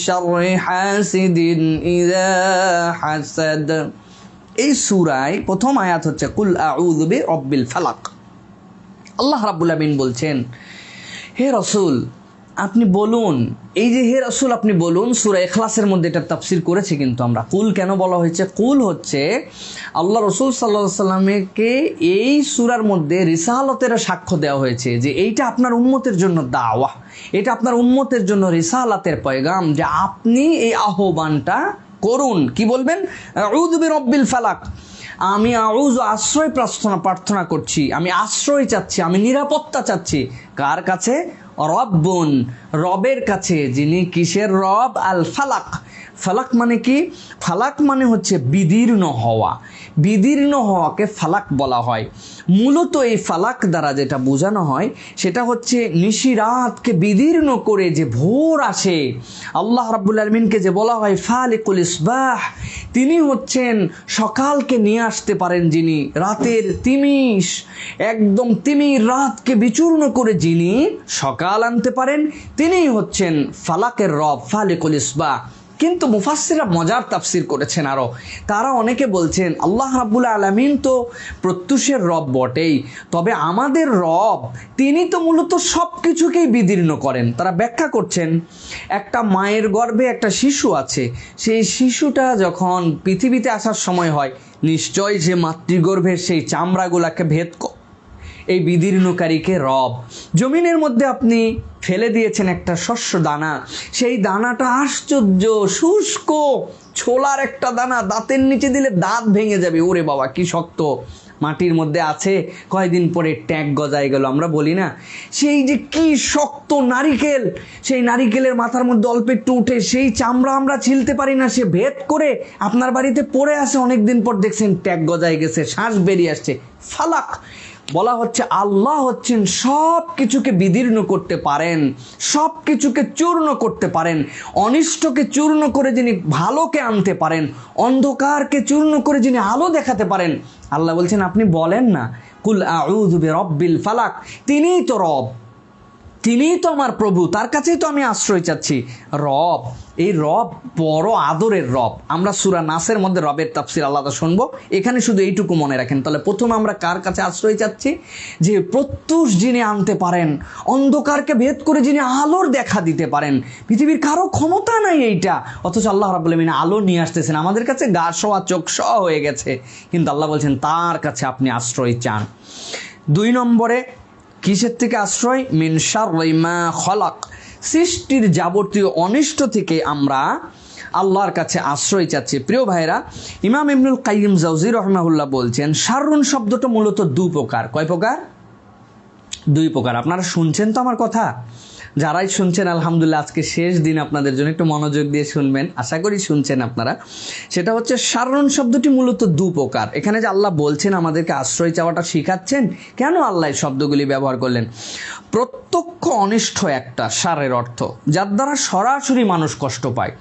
শাররি হাসিদিন ইযা হাসাদ। এই সূরায় প্রথম আয়াত হচ্ছে কুল আউযু বিরাব্বিল ফালাক। আল্লাহ রাব্বুল আমিন বলছেন, হে রাসূল আপনি বলুন, এই যে হে রাসূল আপনি বলুন, সূরা ইখলাসের মধ্যে এটা তাফসীর করেছি। কিন্তু আমরা কুল কেন বলা হয়েছে? কুল হচ্ছে আল্লাহ রাসূল সাল্লাল্লাহু আলাইহি ওয়াসাল্লামকে এই সূরার মধ্যে রিসালাতের সাক্ষ্য দেওয়া হয়েছে যে এইটা আপনার উম্মতের জন্য দাওয়াহ, এটা আপনার উম্মতের জন্য রিসালাতের পয়গাম, যে আপনি এই আহ্বানটা করুন। কি বলবেন? আউযু বিরাব্বিল ফালাক, আমি আউযু আশ্রয় প্রার্থনা করছি, আমি আশ্রয় চাচ্ছি, আমি নিরাপত্তা চাচ্ছি। কার কাছে? রব্বুন, রবের কাছে, যিনি কিসের রব? আল ফালাক। ফালাক মানে কি? ফালাক মানে হচ্ছে বিদীর্ণ হওয়া, বিদীর্ণ হওয়াকে ফালাক বলা হয়। মূলত এই ফালাক দ্বারা যেটা বোঝানো হয় সেটা হচ্ছে নিশিরাতকে বিদীর্ণ করে যে ভোর আসে। আল্লাহ রাব্বুল আলামিনকে যে বলা হয় ফালিকুল ইসবাহ, তিনি হচ্ছেন সকালকে নিয়ে আসতে পারেন যিনি, রাতের তিমিশ, একদম তিমির রাতকে বিচূর্ণ করে যিনি সকাল আনতে পারেন, তিনিই হচ্ছেন ফালাকের রব, ফালিকুল ইসবাহ। কিন্তু মুফাসসিররা মজার তাফসীর করেছেন আরও। তারা অনেকে বলছেন আল্লাহ রাব্বুল আলামিন তো প্রত্যুষের রব বটেই, তবে আমাদের রব তিনি তো মূলত সব কিছুকেই বিদীর্ণ করেন। তারা ব্যাখ্যা করছেন, একটা মায়ের গর্ভে একটা শিশু আছে, সেই শিশুটা যখন পৃথিবীতে আসার সময় হয়, নিশ্চয় যে মাতৃগর্ভের সেই চামড়াগুলাকে ভেদ এই বিদীর্ণকারীকে রব। জমিনের মধ্যে আপনি ফেলে দিয়েছেন একটা শস্য দানা, সেই দানাটা আশ্চর্য শুষ্ক, ছোলার একটা দানা, দাঁতের নিচে দিলে দাঁত ভেঙে যাবে, ওরে বাবা কি শক্ত। মাটির মধ্যে আছে, কয়দিন পরে ট্যাগ গজায় গেল, আমরা বলি না, সেই যে কি শক্ত নারিকেল, সেই নারিকেলের মাথার মধ্যে অল্প একটু উঠে সেই চামড়া আমরা ছিলতে পারি না, সে ভেদ করে আপনার বাড়িতে পড়ে আসে, অনেকদিন পর দেখছেন ট্যাগ গজায় গেছে, শ্বাস বেরিয়ে আসছে। ফালাক বলা হচ্ছে আল্লাহ হচ্ছেন সব কিছুকে বিদীর্ণ করতে পারেন, সব কিছুকে চূর্ণ করতে পারেন, অনিষ্টকে চূর্ণ করে যিনি ভালোকে আনতে পারেন, অন্ধকারকে চূর্ণ করে যিনি আলো দেখাতে পারেন। আল্লাহ বলছেন আপনি বলেন না কুল আউযু বিরাব্বিল ফালাক, তিনিই তো রব, তিনিই তো আমার প্রভু, তার কাছেই তো আমি আশ্রয় চাচ্ছি। রব, এই রব বড় আদরের রব। আমরা সূরা নাসের মধ্যে রবের তাফসীর আলাদা শুনবো, এখানে শুধু এইটুকু মনে রাখেন। তাহলে প্রথমে আমরা কার কাছে আশ্রয় চাচ্ছি? যে প্রত্যুষ যিনি আনতে পারেন, অন্ধকারকে ভেদ করে যিনি আলোর দেখা দিতে পারেন। পৃথিবীর কারো ক্ষমতা নাই এইটা, অথচ আল্লাহ রাব্বুল আলামিন আলো নিয়ে আসতেছেন, আমাদের কাছে গা শোয়া চোখ শোয়া হয়ে গেছে, কিন্তু আল্লাহ বলছেন তার কাছে আপনি আশ্রয় চান। 2 নম্বরে কিসের থেকে আশ্রয়? মিন শাররি মা খালাক, সৃষ্টির যাবতীয় অনিষ্ট থেকে আমরা আল্লাহর কাছে আশ্রয় চাচ্ছি। প্রিয় ভাইরা, ইমাম ইবনুল কাইয়িম জাওজি রাহিমাহুল্লাহ বলছেন শাররুন শব্দটা মূলত 2 প্রকার। কয় প্রকার? 2 প্রকার। আপনারা শুনছেন তো আমার কথা? যারাই শুনছেন আলহামদুলিল্লাহ, আজকে শেষ দিন আপনাদের জন্য, একটু মনোযোগ দিয়ে শুনবেন, আশা করি শুনছেন আপনারা। সেটা হচ্ছে শাররুন শব্দটি মূলত 2 প্রকার। এখানে যে আল্লাহ বলছেন আমাদেরকে আশ্রয় চাওয়াটা শিখাচ্ছেন, কেন আল্লাহ এই শব্দগুলি ব্যবহার করলেন? প্রত্যক্ষ অনিষ্ট একটা শারের অর্থ, যার দ্বারা সরাসরি মানুষ কষ্ট পায়।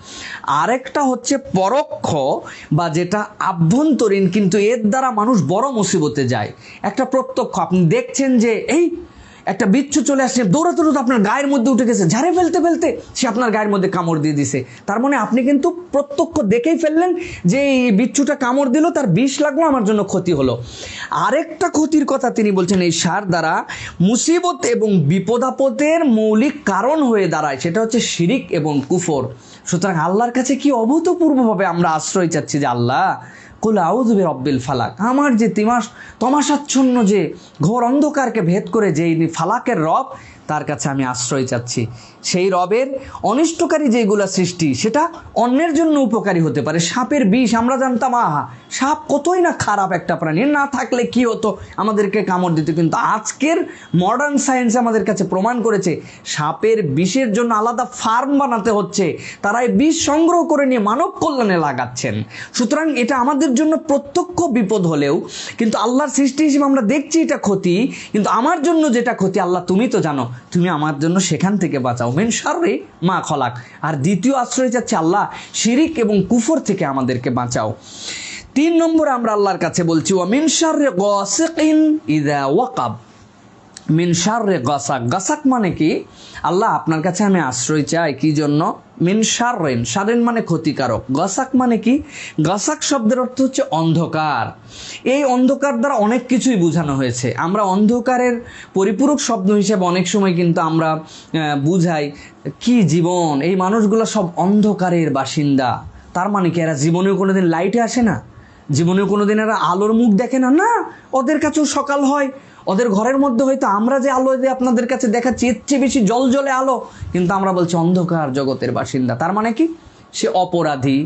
আরেকটা হচ্ছে পরোক্ষ বা যেটা আভ্যন্তরীণ, কিন্তু এর দ্বারা মানুষ বড় মুসিবতে যায়। একটা প্রত্যক্ষ, আপনি দেখছেন যে এই একটা বিচ্ছু চলে আসছে, দৌড়াতে দৌড়াতে আপনার গায়ের মধ্যে উঠে গেছে, ঝাড়ে ফেলতে ফেলতে সে আপনার গায়ের মধ্যে কামড় দিয়ে দিছে। তার মানে আপনি কিন্তু প্রত্যক্ষ দেখেই ফেললেন যে এই বিচ্ছুটা কামড় দিল, তার বিষ লাগলো, আমার জন্য ক্ষতি হলো। আরেকটা ক্ষতির কথা তিনি বলছেন, এই সার দ্বারা মুসিবত এবং বিপদাপদের মৌলিক কারণ হয়ে দাঁড়ায়, সেটা হচ্ছে শিরিক এবং কুফর। সুতরাং আল্লাহর কাছে কি অভূতপূর্বভাবে আমরা আশ্রয় চাচ্ছি যে আল্লাহ কুল আউযু বিরাব্বিল ফালাক, আমার যে তমাশাচ্ছন্ন যে ঘোর অন্ধকারকে ভেদ করে যেই ফালাকের রব, তার কাছে আমি আশ্রয় চাচ্ছি। সেই রবের অনিষ্টকারী যেগুলা সৃষ্টি সেটা অন্যের জন্য উপকারী হতে পারে। সাপের বিষ আমরা জানতাম, আহা সাপ কতই না খারাপ একটা প্রাণী, না থাকলে কি হতো, আমাদেরকে কামড় দিত। কিন্তু আজকের মডার্ন সায়েন্স আমাদের কাছে প্রমাণ করেছে সাপের বিষের জন্য আলাদা ফার্ম বানাতে হচ্ছে, তারা এই বিষ সংগ্রহ করে নিয়ে মানব কল্যাণে লাগাচ্ছেন। সুতরাং এটা আমাদের জন্য প্রত্যক্ষ বিপদ হলেও কিন্তু আল্লাহর সৃষ্টি হিসেবে আমরা দেখছি এটা ক্ষতি, কিন্তু আমার জন্য যেটা ক্ষতি আল্লাহ তুমি তো জানো, তুমি আমার জন্য সেখান থেকে বাঁচাও, মিন শাররি মা খলাক। আর দ্বিতীয় আশ্রয় চাচ্ছে আল্লাহ শিরিক এবং কুফর থেকে আমাদেরকে বাঁচাও। 3 নম্বরে আমরা আল্লাহর কাছে বলছি ওয়া মিন শাররি গাসিকিন ইযা ওয়াকাব। মিন শাররি গাসাক, গাসাক মানে কি? আল্লাহ আপনার কাছে আমি আশ্রয় চাই কি জন্য? মিন শাররিন, শাররিন মানে ক্ষতিকারক, গাসাক মানে কি? গাসাক শব্দের অর্থ হচ্ছে অন্ধকার। এই অন্ধকার দ্বারা অনেক কিছুই বোঝানো হয়েছে। আমরা অন্ধকারের পরিপূরক শব্দ হিসেবে অনেক সময় কিন্তু আমরা বুঝাই কি জীবন, এই মানুষগুলো সব অন্ধকারের বাসিন্দা। তার মানে কি এরা জীবনেও কোনোদিন লাইটে আসে না, জীবনেও কোনোদিন এরা আলোর মুখ দেখে না? না, ওদের কাছেও সকাল হয়, ওদের ঘরের মধ্যে হয়তো আমরা যে আলো দিয়ে আপনাদের কাছে দেখাচ্ছি এর চেয়ে বেশি জলজলে আলো, কিন্তু আমরা বলছি অন্ধকার জগতের বাসিন্দা। তার মানে কি? সে অপরাধী,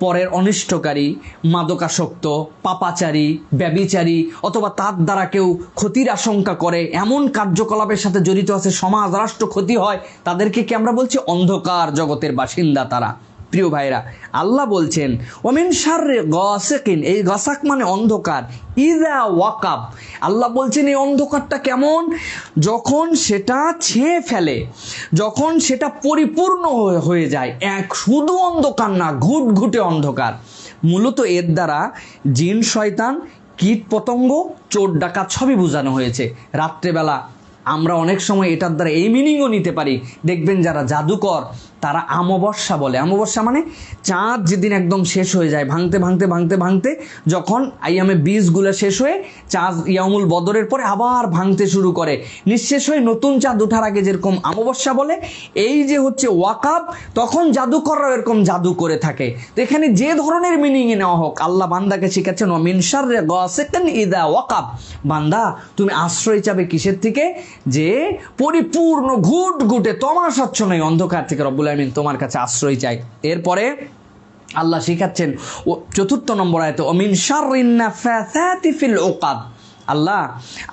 পরের অনিষ্টকারী, মাদকাসক্ত, পাপাচারী, ব্যভিচারী, অথবা তার দ্বারা কেউ ক্ষতির আশঙ্কা করে এমন কার্যকলাপের সাথে জড়িত আছে, সমাজ রাষ্ট্র ক্ষতি হয়, তাদেরকে কি আমরা বলছি অন্ধকার জগতের বাসিন্দা তারা। প্রিয় ভাইরা, আল্লাহ বলছেন ওমিন শাররি গাসিকিন, এই গাসাক মানে অন্ধকার, ইযা ওয়াকাব। আল্লাহ বলছেন এই অন্ধকারটা কেমন? যখন সেটা ছেয়ে ফেলে, যখন সেটা পরিপূর্ণ হয়ে যায়। এক শুধু অন্ধকার না, ঘুটঘুটে অন্ধকার। মূলত এর দ্বারা জিন শয়তান, কীট পতঙ্গ, চোর ডাকাত সবই বোঝানো হয়েছে। রাত্রেবেলা আমরা অনেক সময় এটার দ্বারা এই মিনিংও নিতে পারি, দেখবেন যারা জাদুকর তারা অমাবস্যা বলে। অমাবস্যা মানে চাঁদ যেদিন একদম শেষ হয়ে যায়, ভাঙতে ভাঙতে ভাঙতে ভাঙতে যখন আইয়ামে বীজগুলো শেষ হয়ে চাঁদ ইয়ামুল বদরের পরে আবার ভাঙতে শুরু করে, নিঃশেষ হয়ে নতুন চাঁদ ওঠার আগে যেরকম অমাবস্যা বলে, এই যে হচ্ছে ওয়াকাব, তখন জাদুকররাও এরকম জাদু করে থাকে। তো এখানে যে ধরনের মিনিংয়ে নেওয়া হোক, আল্লাহ বান্দাকে শিখাচ্ছেন ওয়া মিন শাররি গাসিকিন ইযা ওয়াকাব। বান্দা তুমি আশ্রয় চাবে কিসের থেকে? যে পরিপূর্ণ ঘুটঘুটে তমাশাচ্ছন্ন এই অন্ধকার থেকে রব্বুল আমিন তোমার কাছে আশ্রয় চাই। এরপরে আল্লাহ শিখাচ্ছেন 4 নম্বর আয়াতে ওমিন শাররিন নাফাসাতি ফিল উকাদ। আল্লাহ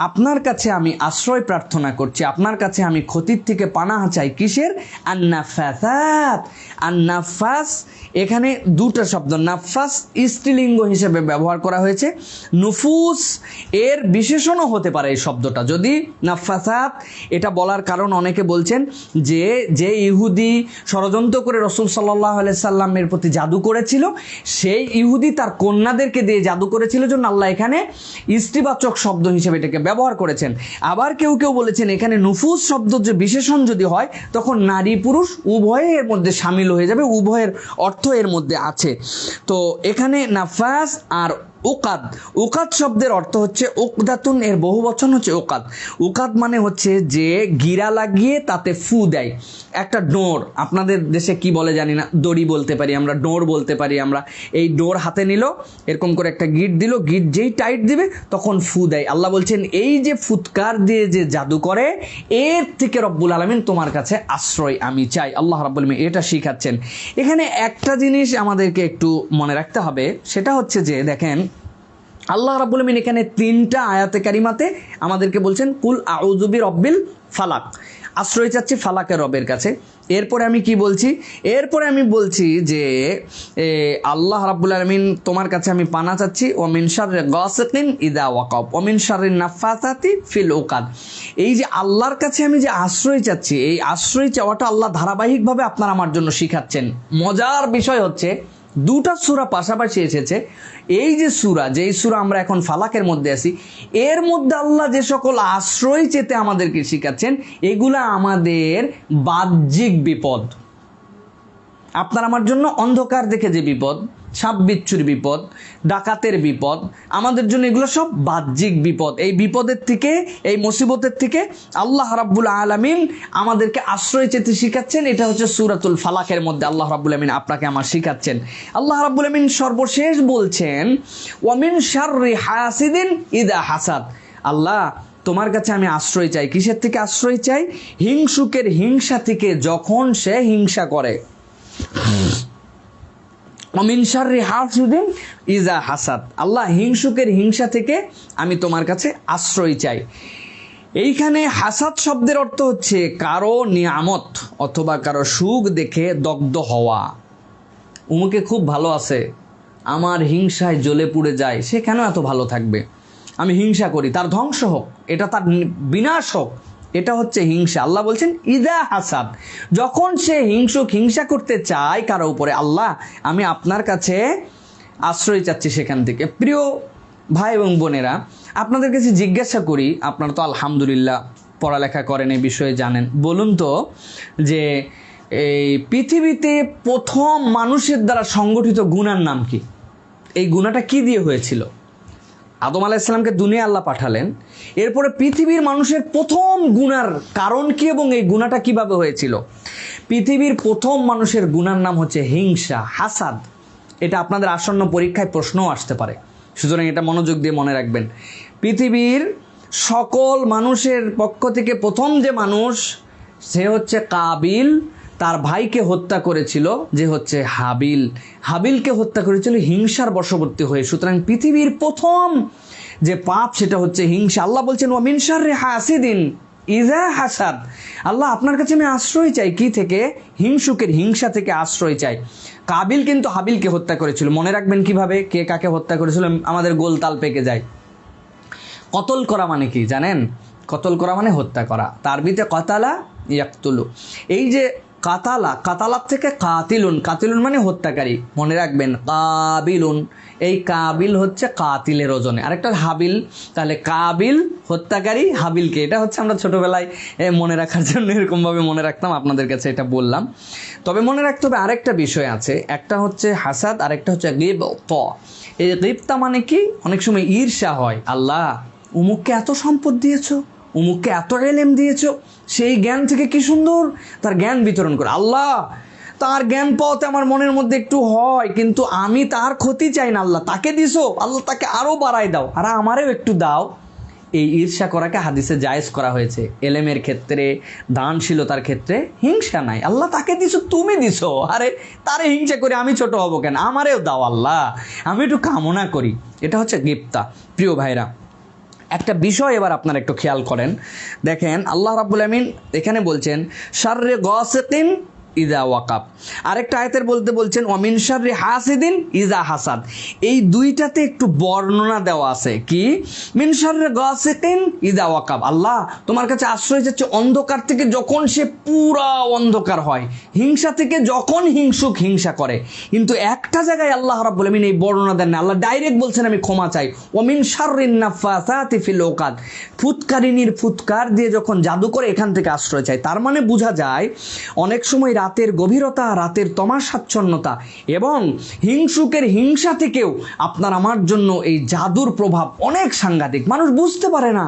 আপনার কাছে আমি আশ্রয় প্রার্থনা করছি, আপনার কাছে আমি ক্ষতির থেকে পানাহ চাই। কিসের? আন্নাফাসাত। আন্নাফাস এখানে 2টা শব্দ, নাফাস স্ত্রীলিঙ্গ হিসেবে ব্যবহার করা হয়েছে, নুফুস এর বিশেষণও হতে পারে এই শব্দটা। যদি নাফাসাত এটা বলার কারণ অনেকে বলছেন যে ইহুদি ষড়যন্ত্র করে রাসূল সাল্লাল্লাহু আলাইহি সাল্লামের প্রতি জাদু করেছিল, সেই ইহুদি তার কন্যাদেরকে দিয়ে জাদু করেছিল জন্য আল্লাহ এখানে স্ত্রীবাচক শব্দ হিসেবে এটাকে ব্যবহার করেছেন। আবার কেউ কেউ বলেছেন এখানে নুফুস শব্দ যে বিশেষণ যদি হয় তখন নারী পুরুষ উভয়ে এর মধ্যে শামিল হয়ে যাবে, উভয়ের অর্থ এর মধ্যে আছে। তো এখানে নাফাস আর উকাদ, উকাদ শব্দের অর্থ হচ্ছে উকদাতুন, এর বহুবচন হচ্ছে উকাদ। উকাদ মানে হচ্ছে যে গিরা লাগিয়ে তাতে ফু দেয়, একটা ডোর, আপনাদের দেশে কি বলে জানি না, দড়ি বলতে পারি আমরা, ডোর বলতে পারি আমরা। এই ডোর হাতে নিল, এরকম করে একটা গিট দিল, গিট যেই টাইট দিবে তখন ফু দেয়। আল্লাহ বলছেন এই যে ফুৎকার দিয়ে যে জাদু করে, এর থেকে রব্বুল আলামিন তোমার কাছে আশ্রয় আমি চাই। আল্লাহ রাব্বুল আলামিন এটা শিখাচ্ছেন। এখানে একটা জিনিস আমাদেরকে একটু মনে রাখতে হবে, সেটা হচ্ছে যে দেখেন আল্লাহ রাব্বুল আলামিন এখানে 3টা আয়াতে কারিমাতে আমাদেরকে বলছেন কুল আউযু বিরাব্বিল ফালাক, আশ্রয় চাচ্ছি ফালাকের রবের কাছে। এরপরে আমি কি বলছি? এরপরে আমি বলছি যে আল্লাহ রাব্বুল আলামিন তোমার কাছে আমি পানা চাচ্ছি ওয়া মিন শাররি গাসিকিন ইযা ওয়াকাব ওয়া মিন শাররিন নাফাসাতি ফিল উকাদ। এই যে আল্লাহর কাছে আমি যে আশ্রয় চাচ্ছি, এই আশ্রয় চাওয়াটা আল্লাহ ধারাবাহিকভাবে আপনার আমার জন্য শিখাচ্ছেন। মজার বিষয় হচ্ছে 2টা সূরা পাশাপাশি এসেছে। এই যে সূরা, যেই সূরা আমরা এখন ফালাকের মধ্যে আছি, এর মধ্যে আল্লাহ যে সকল আশ্রয় চেতে আমাদেরকে শিখাচ্ছেন, এগুলা আমাদের বাহ্যিক বিপদ। আপনার আমার জন্য অন্ধকার দেখে যে বিপদ, সাপ বিচ্ছুর বিপদ, ডাকাতের বিপদ, আমাদের জন্য এগুলো সব বাহ্যিক বিপদ। এই বিপদের থেকে, এই মুসিবতের থেকে আল্লাহ রাব্বুল আলামিন আমাদেরকে আশ্রয় চেতে শিখাচ্ছেন। এটা হচ্ছে সূরাতুল ফালাকের মধ্যে আল্লাহ রাব্বুল আলামিন আপনাকে আমার শিখাচ্ছেন। আল্লাহ রাব্বুল আলামিন সর্বশেষ বলছেন ওয়া মিন শাররি হাসিদিন ইযা হাসাদ। আল্লাহ তোমার কাছে আমি আশ্রয় চাই। কিসের থেকে আশ্রয় চাই? হিংসুকের হিংসা থেকে, যখন সে হিংসা করে। মিন শাররি হাসিদিন ইযা হাসাদ। আল্লাহ হিংসুকের হিংসা থেকে আমি তোমার কাছে আশ্রয় চাই। এইখানে হাসাদ শব্দের অর্থ হচ্ছে কারো নিয়ামত অথবা কারো সুখ দেখে দগ্ধ হওয়া। উমুকে খুব ভালো আছে, আমার হিংসায় জ্বলে পুড়ে যায়, সে কেন এত ভালো থাকবে? আমি হিংসা করি, তার ধ্বংস হোক, এটা তার বিনাশ হোক, এটা হচ্ছে হিংসা। আল্লাহ বলছেন ইদা হাসাদ, যখন সে হিংসুক হিংসা করতে চায় কারো উপরে, আল্লাহ আমি আপনার কাছে আশ্রয় চাচ্ছি সেখান থেকে। প্রিয় ভাই এবং বোনেরা, আপনাদের কাছে জিজ্ঞাসা করি, আপনারা তো আলহামদুলিল্লাহ পড়ালেখা করেন, এই বিষয়ে জানেন, বলুন তো যে এই পৃথিবীতে প্রথম মানুষের দ্বারা সংগঠিত গুনার নাম কি? এই গুনাহটা কি দিয়ে হয়েছিল? আদম আলাইহিস সালামকে দুনিয়া আল্লাহ পাঠালেন, এরপরে পৃথিবীর মানুষের প্রথম গুনার কারণ কি এবং এই গুনাহটা কিভাবে হয়েছিল? পৃথিবীর প্রথম মানুষের গুনার নাম হচ্ছে হিংসা, হাসাদ। এটা আপনাদের আসন্ন পরীক্ষায় প্রশ্নও আসতে পারে, সুতরাং এটা মনোযোগ দিয়ে মনে রাখবেন। পৃথিবীর সকল মানুষের পক্ষ থেকে প্রথম যে মানুষ, সে হচ্ছে কাবিল, তার ভাইকে হত্যা করেছিল যে হচ্ছে হাবিল। হাবিলকে হত্যা করেছিল হিংসার বশবর্তী হয়ে। সুতরাং পৃথিবীর প্রথম যে পাপ সেটা হচ্ছে হিংসা। আল্লাহ বলছেন ওয়া মিন শাররি হাসিদিন ইযা হাসাদ। আল্লাহ আপনার কাছে আমি আশ্রয় চাই। কি থেকে? হিংসুকের হিংসা থেকে আশ্রয় চাই। কাবিল কিন্তু হাবিলকে হত্যা করেছিল। মনে রাখবেন কিভাবে, কে কাকে হত্যা করেছিল, আমাদের গোলতাল পেকে যায়। কতল করা মানে কি জানেন? কতল করা মানে হত্যা করা। তারবিতে কাতালা ইয়াকতুলু। এই যে কাতালা, কাতালার থেকে কাতিলুন, কাতিলুন মানে হত্যাকারী। মনে রাখবেন কাবিলুন, এই কাবিল হচ্ছে কাতিলের ওজনে। আরেকটা হাবিল, তাহলে কাবিল হত্যাকারী, হাবিলকে। এটা হচ্ছে আমরা ছোটবেলায় মনে রাখার জন্য এরকমভাবে মনে রাখতাম, আপনাদের কাছে এটা বললাম। তবে মনে রাখতে হবে আরেকটা বিষয় আছে, একটা হচ্ছে হাসাদ, আরেকটা হচ্ছে গিবত। এই গিবতা মানে কি? অনেক সময় ঈর্ষা হয়। আল্লাহ উমুককে এত সম্পদ দিয়েছো, উমুককে এত এলেম দিয়েছো, সেই জ্ঞান থেকে কি সুন্দর তার জ্ঞান বিতরণ করে। আল্লাহ তার জ্ঞান পাওয়াতে আমার মনের মধ্যে একটু হয়, কিন্তু আমি তার ক্ষতি চাই না। আল্লাহ তাকে দিছো, আল্লাহ তাকে আরও বাড়াই দাও, আর আমারও একটু দাও। এই ঈর্ষা করাকে হাদিসে জায়েজ করা হয়েছে। এলেমের ক্ষেত্রে, দানশীলতার ক্ষেত্রে হিংসা নাই। আল্লাহ তাকে দিছো, তুমি দিছো, আরে তারে হিংসা করে আমি ছোট হব কেন? আমারেও দাও আল্লাহ, আমি একটু কামনা করি। এটা হচ্ছে গিবতা। প্রিয় ভাইরা, একটা বিষয় এবার আপনারা একটু খেয়াল করেন। দেখেন আল্লাহ রাব্বুল আমিন এখানে বলছেন শাররে গাসিকিন ইযা ওয়াকাব। আরেকটা আয়াতের বলছেন ওয়া মিন শাররি হাসিদিন ইযা হাসাদ। এই দুইটাতে একটু বর্ণনা দেওয়া আছে কি? মিন শাররি গাসিকিন ইযা ওয়াকাব। আল্লাহ তোমার কাছে আশ্রয় চাচ্ছে অন্ধকার থেকে, যখন সে পুরা অন্ধকার হয়, হিংসা থেকে যখন হিংসুক হিংসা করে। কিন্তু একটা জায়গায় আল্লাহ রাব্বুল আমিন এই বর্ণনা দেন না, আল্লাহ ডাইরেক্ট বলছেন আমি ক্ষমা চাই। ওয়া মিন শাররিন নাফাসাতি ফিল উকাদ। ফুৎকারিনীর ফুৎকার দিয়ে যখন জাদু করে, এখান থেকে আশ্রয় চাই। তার মানে বোঝা যায় অনেক সময় রাতের গভীরতা, রাতের তমাশাচ্ছন্নতা এবং হিংসুকের হিংসা থেকেও আপনার আমার জন্য এই জাদুর প্রভাব অনেক সাংঘাতিক। মানুষ বুঝতে পারে না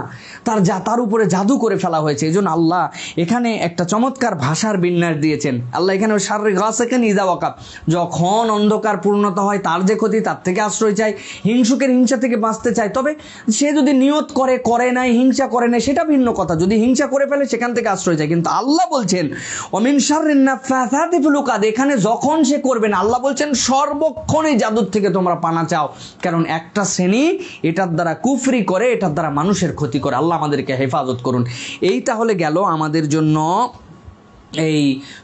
তার উপরে জাদু করে ফেলা হয়েছে। এই জন্য আল্লাহ এখানে একটা চমৎকার ভাষার বিন্যাস দিয়েছেন। আল্লাহ এখানে শাররি গাসিকিন ইযা ওয়াকাব, যখন অন্ধকার পূর্ণতা হয়, তার যে ক্ষতি, তার থেকে আশ্রয় চাই, হিংসুকের হিংসা থেকে বাঁচতে চাই। তবে সে যদি নিয়ত করে নাই, হিংসা করে নাই, সেটা ভিন্ন কথা। যদি হিংসা করে ফেলে, সেখান থেকে আশ্রয় চাই। কিন্তু আল্লাহ বলছেন ওয়া মিন শাররিন নাফাসাতি ফিল উকাদ, এখানে যখন সে করবে না, আল্লাহ বলছেন সর্বক্ষণ এই জাদুর থেকে তোমরা পানা চাও। কারণ একটা শ্রেণী এটার দ্বারা কুফরি করে, এটার দ্বারা মানুষের ক্ষতি করে। আল্লাহ আমাদেরকে হেফাজত করুন। এই তাহলে গেল আমাদের জন্য এই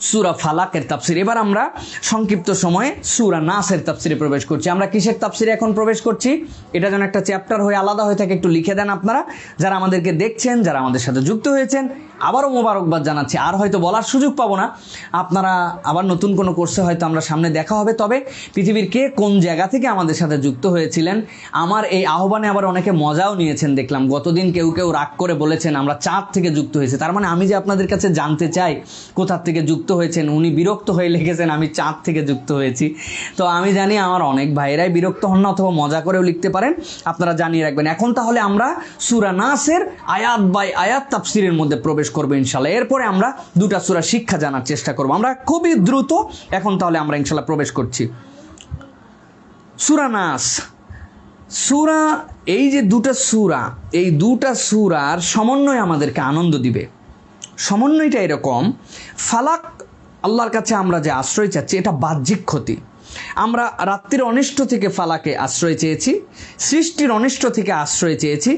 সূরা ফালাকের তাফসীর। এবার আমরা সংক্ষিপ্ত সময়ে সূরা নাসের তাফসীরে প্রবেশ করছি। আমরা কিসের তাফসীরে এখন প্রবেশ করছি? এটা যেন একটা চ্যাপ্টার হয়ে আলাদা হয়ে থাকে, একটু লিখে দেন আপনারা, যারা আমাদেরকে দেখছেন, যারা আমাদের সাথে যুক্ত হয়েছেন। আবারও মোবারকবাদ জানাচ্ছি। আর হয়তো বলার সুযোগ পাবো না, আপনারা আবার নতুন কোনো কোর্সে হয়তো আমরা সামনে দেখা হবে। তবে পৃথিবীর কে কোন জায়গা থেকে আমাদের সাথে যুক্ত হয়েছিলেন, আমার এই আহ্বানে আবার অনেকে মজাও নিয়েছেন দেখলাম। গতদিন কেউ কেউ রাগ করে বলেছেন আমরা চাঁদ থেকে যুক্ত হয়েছে। তার মানে আমি যে আপনাদের কাছে জানতে চাই কোথা থেকে যুক্ত হয়েছেন, উনি বিরক্ত হয়ে লিখেছেন আমি চাঁদ থেকে যুক্ত হয়েছি। তো আমি জানি আমার অনেক ভাইরাই বিরক্ত হন না, অথবা মজা করেও লিখতে পারেন, আপনারা জানিয়ে রাখবেন। এখন তাহলে আমরা সূরা নাসের আয়াত বাই আয়াত তাফসীরের মধ্যে প্রবেশ করবো ইনশাল্লাহ। এরপরে আমরা দুটা সূরা শিক্ষা জানার চেষ্টা করব। আমরা খুবই দ্রুত এখন তাহলে আমরা ইনশাল্লাহ প্রবেশ করছি। সূরা নাস, সূরা, এই যে দুটা সূরা, এই দুটা সূরার সমন্বয় আমাদেরকে আনন্দ দিবে। সমন্বয়টা এরকম, ফালাক আল্লাহর কাছে আমরা যে আশ্রয় চাচ্ছি এটা বাহ্যিক ক্ষতি। আমরা রাত্রির অনিষ্ট থেকে ফালাকে আশ্রয় চেয়েছি, সৃষ্টির অনিষ্ট থেকে আশ্রয় চেয়েছি,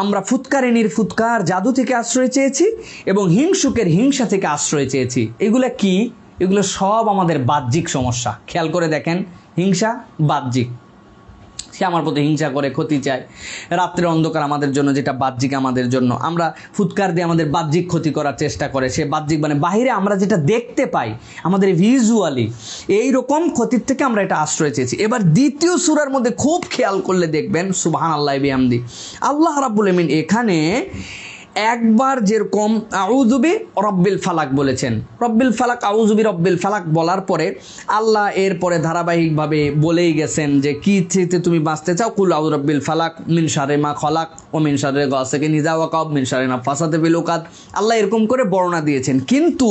আমরা ফুৎকারিনীর ফুৎকার জাদু থেকে আশ্রয় চেয়েছি, এবং হিংসুকের হিংসা থেকে আশ্রয় চেয়েছি। এগুলো কি? এগুলো সব আমাদের বাহ্যিক সমস্যা। খেয়াল করে দেখেন, হিংসা বাহ্যিক, সে আমার প্রতি হিংসা করে, ক্ষতি চায়। রাত্রের অন্ধকার আমাদের জন্য যেটা বাহ্যিক, আমাদের জন্য আমরা ফুৎকার দিয়ে আমাদের বাহ্যিক ক্ষতি করার চেষ্টা করে, সে বাহ্যিক মানে বাহিরে আমরা যেটা দেখতে পাই আমাদের ভিজুয়ালি, এই রকম ক্ষতির থেকে আমরা এটা আশ্রয় চেয়েছি। এবার দ্বিতীয় সূরার মধ্যে খুব খেয়াল করলে দেখবেন, সুবহানাল্লাহি বিহামদি, আল্লাহ রাব্বুল আমিন এখানে একবার যেরকম আউযু বি রব্বিল ফালাক বলেছেন, রব্বিল ফালাক, আউযু বি রব্বিল ফালাক বলার পরে আল্লাহ এরপরে ধারাবাহিকভাবে বলেই গেছেন যে কি থেকে তুমি বাঁচতে চাও, কুল আউযু রব্বিল ফালাক মিন শাররি মা খালাক ও মিন শাররি গাসিকিন ইযা ওয়াকাব মিন শাররি নাফাসাতি ফিল উকাদ। আল্লাহ এরকম করে বর্ণনা দিয়েছেন। কিন্তু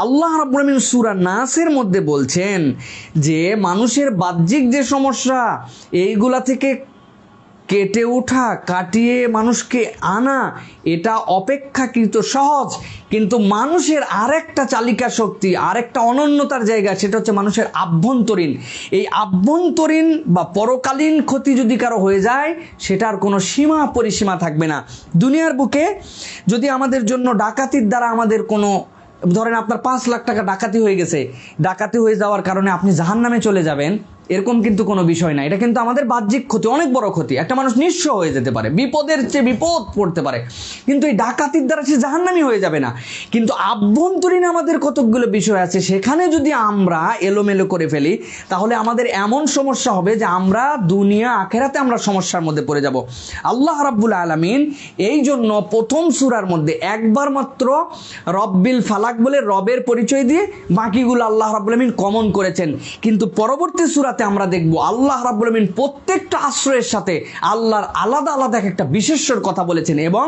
আল্লাহ রাব্বুল আমিন সূরা নাসের মধ্যে বলছেন যে মানুষের বাহ্যিক যে সমস্যা, এইগুলা থেকে কেটে ওঠা, কাটিয়ে মানুষকে আনা, এটা অপেক্ষাকৃত সহজ। কিন্তু মানুষের আরেকটা চালিকা শক্তি, আরেকটা অনন্যতার জায়গা, সেটা হচ্ছে মানুষের আভ্যন্তরীণ। এই আভ্যন্তরীণ বা পরকালীন ক্ষতি যদি কারো হয়ে যায়, সেটার কোনো সীমা পরিসীমা থাকবে না। দুনিয়ার বুকে যদি আমাদের জন্য ডাকাতির দ্বারা আমাদের কোনো, ধরেন আপনার 5 লাখ টাকা ডাকাতি হয়ে গেছে, ডাকাতি হয়ে যাওয়ার কারণে আপনি জাহান্নামে চলে যাবেন, এরকম কিন্তু কোনো বিষয় না। এটা কিন্তু আমাদের বাহ্যিক ক্ষতি, অনেক বড় ক্ষতি। একটা মানুষ নিঃস্ব হয়ে যেতে পারে, বিপদের চেয়ে বিপদ পড়তে পারে, কিন্তু এই ডাকাতির দ্বারা সে জাহান্নামী হয়ে যাবে না। কিন্তু আভ্যন্তরীণ আমাদের কতকগুলো বিষয় আছে, সেখানে যদি আমরা এলোমেলো করে ফেলি, তাহলে আমাদের এমন সমস্যা হবে যে আমরা দুনিয়া আখেরাতে আমরা সমস্যার মধ্যে পড়ে যাব। আল্লাহ রাব্বুল আলামিন এই জন্য প্রথম সূরার মধ্যে একবার মাত্র রব্বিল ফালাক বলে রবের পরিচয় দিয়ে বাকিগুলো আল্লাহ রাব্বুল আলামিন কমন করেছেন। কিন্তু পরবর্তী সূরাতে আমরা দেখব আল্লাহ রাব্বুল আমিন প্রত্যেকটা আশ্রয়ের সাথে আল্লাহর আলাদা আলাদা একটা বিশেষ্যর কথা বলেছেন। এবং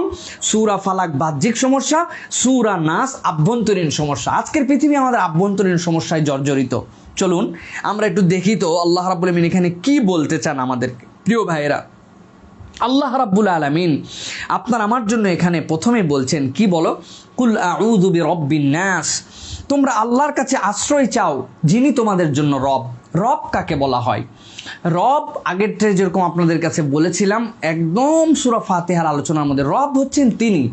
সূরা ফালাক বাহ্যিক সমস্যা, সূরা নাস আভ্যন্তরীণ সমস্যা। আজকের পৃথিবী আমাদের আভ্যন্তরীণ সমস্যায় জর্জরিত। চলুন আমরা একটু দেখি তো আল্লাহ রাব্বুল আমিন এখানে কি বলতে চান আমাদেরকে। প্রিয় ভাইয়েরা, আল্লাহ রাব্বুল আলামিন আপনার আমার জন্য এখানে প্রথমে বলছেন কি, বলো, কুল আউযু বিরব্বিন নাস, তোমরা আল্লাহর কাছে আশ্রয় চাও যিনি তোমাদের জন্য রব। রব কাকে বলা হয়? রব আগেরটা যেরকম আপনাদের কাছে বলেছিলাম একদম সূরা ফাতিহার আলোচনার মধ্যে, রব হচ্ছেন তিনি,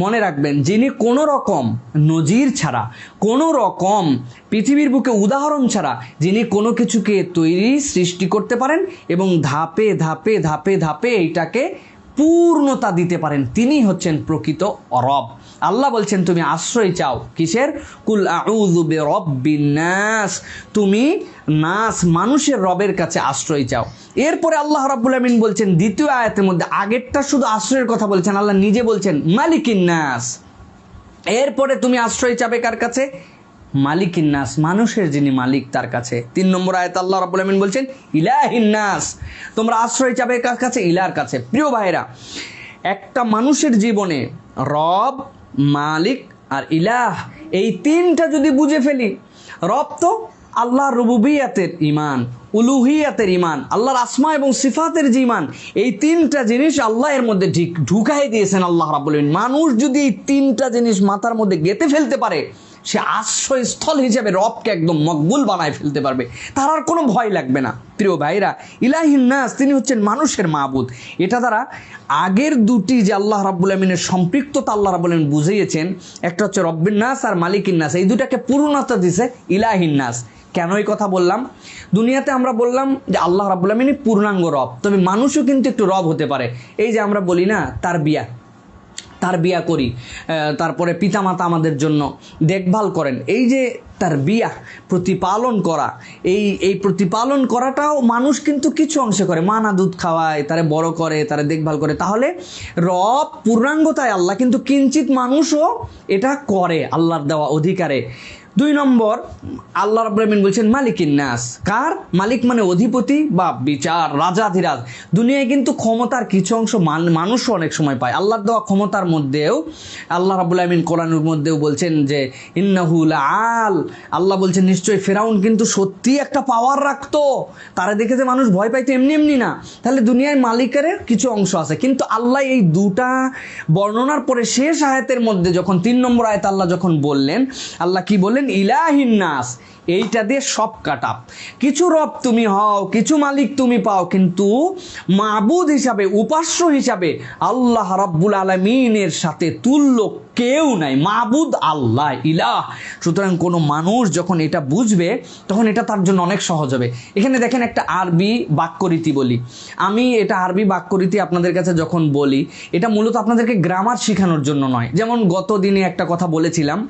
মনে রাখবেন, যিনি কোনো রকম নজির ছাড়া, কোনো রকম পৃথিবীর বুকে উদাহরণ ছাড়া, যিনি কোনো কিছুকে তৈরি সৃষ্টি করতে পারেন এবং ধাপে ধাপে ধাপে ধাপে এইটাকে পূর্ণতা দিতে পারেন, তিনি হচ্ছেন প্রকৃত রব। আল্লাহ বলছেন তুমি আশ্রয় চাও কিসের? কুল আউযু বিরব্বিন নাস, তুমি নাস মানুষের রবের কাছে আশ্রয় চাও। এরপরে আল্লাহ রাব্বুল আমিন বলছেন দ্বিতীয় আয়াতের মধ্যে, আগেরটা শুধু আশ্রয়ের কথা বলছেন, আল্লাহ নিজে বলছেন মালিকিন নাস। এরপরে তুমি আশ্রয় চাবে কার কাছে? মালিকিন নাস, মানুষের যিনি মালিক তার কাছে। 3 নম্বর আয়াত আল্লাহ রাব্বুল আমিন বলছেন ইলাহিন নাস, তোমরা আশ্রয় চাবে কার কাছে? ইলার কাছে। প্রিয় ভাইরা, একটা মানুষের জীবনে রব, মালিক আর ইলাহ, এই 3টা যদি বুঝে ফেলি, রব তো আল্লাহর রুবুবিয়াতের ঈমান, উলুহিয়াতের ঈমান, আল্লাহর আসমা এবং সিফাতের যে ঈমান, এই 3টা জিনিস আল্লাহ এর মধ্যে ঢুকাই দিয়েছেন আল্লাহ রাব্বুল আমিন। মানুষ যদি এই 3টা জিনিস মাথার মধ্যে গেঁথে ফেলতে পারে, সে আশ্রয়স্থল হিসেবে রবকে একদম মকবুল বানায় ফেলতে পারবে, তার আর কোনো ভয় লাগবে না। প্রিয় ভাইরা, ইলাহিন নাস, তিনি হচ্ছেন মানুষের মাবুদ। এটা দ্বারা আগের দুটি যে আল্লাহ রাব্বুল আমিনের সম্পৃক্ততা আল্লাহ রাব্বুল আমিন বুঝিয়েছেন, একটা হচ্ছে রব্বিন নাস আর মালিকিন নাস, এই দুটাকে পূর্ণতা দিয়েছে ইলাহিন নাস। কেন এই কথা বললাম? দুনিয়াতে আমরা বললাম যে আল্লাহ রাব্বুল আমিন পূর্ণাঙ্গ রব, তবে মানুষও কিন্তু একটু রব হতে পারে। এই যে আমরা বলি না তারবিয়া, তার বিয়া করি, তারপরে পিতামাতা আমাদের জন্য দেখভাল করেন। এই যে তার বিয়া প্রতিপালন করা, এই প্রতিপালন করাটাও মানুষ কিন্তু কিছু অংশে করে, মা না দুধ খাওয়ায়, তারে বড় করে, তারে দেখভাল করে। তাহলে রব পূর্ণাঙ্গতায় আল্লাহ, কিন্তু কিঞ্চিত মানুষও এটা করে আল্লাহর দেওয়া অধিকারে। 2 নম্বর, আল্লাহ রাব্বুল আলামিন বলছেন মালিকিন নাস। কার মালিক? মানে অধিপতি বা বিচার, রাজাধিরাজ। দুনিয়ায় কিন্তু ক্ষমতার কিছু অংশ মানুষও অনেক সময় পায়। আল্লাহর দেওয়া ক্ষমতার মধ্যেও আল্লাহ রাব্বুল আলামিন কোরআনের মধ্যেও বলছেন যে ইন্নাহু লাআল, আল্লাহ বলছেন নিশ্চয়ই ফেরাউন কিন্তু সত্যি একটা পাওয়ার রাখতো, তারা দেখে যে মানুষ ভয় পাইতো এমনি এমনি না। তাহলে দুনিয়ায় মালিকের কিছু অংশ আছে, কিন্তু আল্লাহ এই দুটা বর্ণনার পরে শেষ আয়াতের মধ্যে যখন 3 নম্বর আয়াত আল্লাহ যখন বললেন, আল্লাহ কি বললেন? ইলাহিন নাস। এইটা দিয়ে সব কাটাপ। কিছু রব তুমি হও, কিছু মালিক তুমি পাও, কিন্তু মাবুদ হিসাবে, উপাস্য হিসাবে আল্লাহ রাব্বুল আলামিনের সাথে তুল্য কেউ নাই। মাবুদ আল্লাহ, ইলাহ। সুতরাং কোনো মানুষ যখন এটা বুঝবে তখন এটা তার জন্য অনেক সহজ হবে। এখানে দেখেন একটা আরবি বাক্যরীতি বলি আমি, এটা আরবি বাক্যরীতি আপনাদের কাছে যখন বলি, এটা মূলত আপনাদেরকে গ্রামার শেখানোর জন্য নয়। যেমন গত দিনে একটা কথা বলেছিলাম,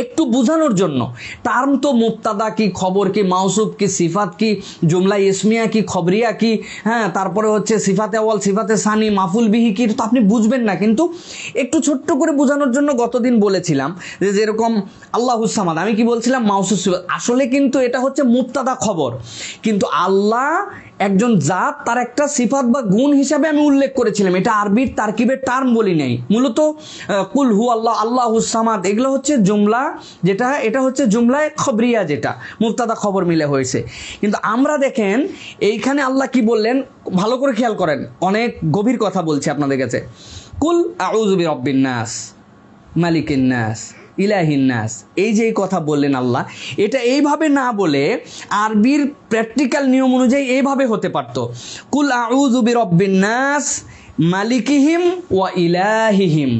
একটু বোঝানোর জন্য। টার্ম তো মুবতাদা কি, খবর কি, মাউসুফ কি, সিফাত কি, জুমলা ইসমিয়া কি, খবরিয়া কি, হ্যাঁ, তারপরে হচ্ছে সিফাতে আওয়াল, সিফাতে সানি, মাফুল বিহি কি, তো আপনি বুঝবেন না। কিন্তু একটু ছোট্ট করে বোঝানোর জন্য গতদিন বলেছিলাম যে যেরকম আল্লাহুস সামাদ, আমি কি বলছিলাম? মাউসুফ সিফাত। আসলে কিন্তু এটা হচ্ছে মুবতাদা খবর, কিন্তু আল্লাহ একজন জাত, তার একটা সিফাত বা গুণ হিসাবে আমি উল্লেখ করেছিলাম। এটা আরবির তারকিবের টার্ম বলি নাই। মূলত কুল হু আল্লাহ, আল্লাহুস সামাদ, এগুলো হচ্ছে জুমলা, যেটা এটা হচ্ছে জুমলায় খবরিয়া, যেটা মুবতাদা খবর মিলে হয়েছে। কিন্তু আমরা দেখেন এইখানে আল্লাহ কি বললেন, ভালো করে খেয়াল করেন, অনেক গভীর কথা বলছি আপনাদের কাছে। কুল আউযু বিরাব্বিন নাস, মালিকিন নাস, ইলাহিন নাস। এই যে এই কথা বললেন আল্লাহ, এটা এইভাবে না বলে আরবির প্র্যাকটিক্যাল নিয়ম অনুযায়ী এইভাবে হতে পারত, কুল আউযু বিরাব্বিন নাস মালিকিহিম ওয়া ইলাহিহিম।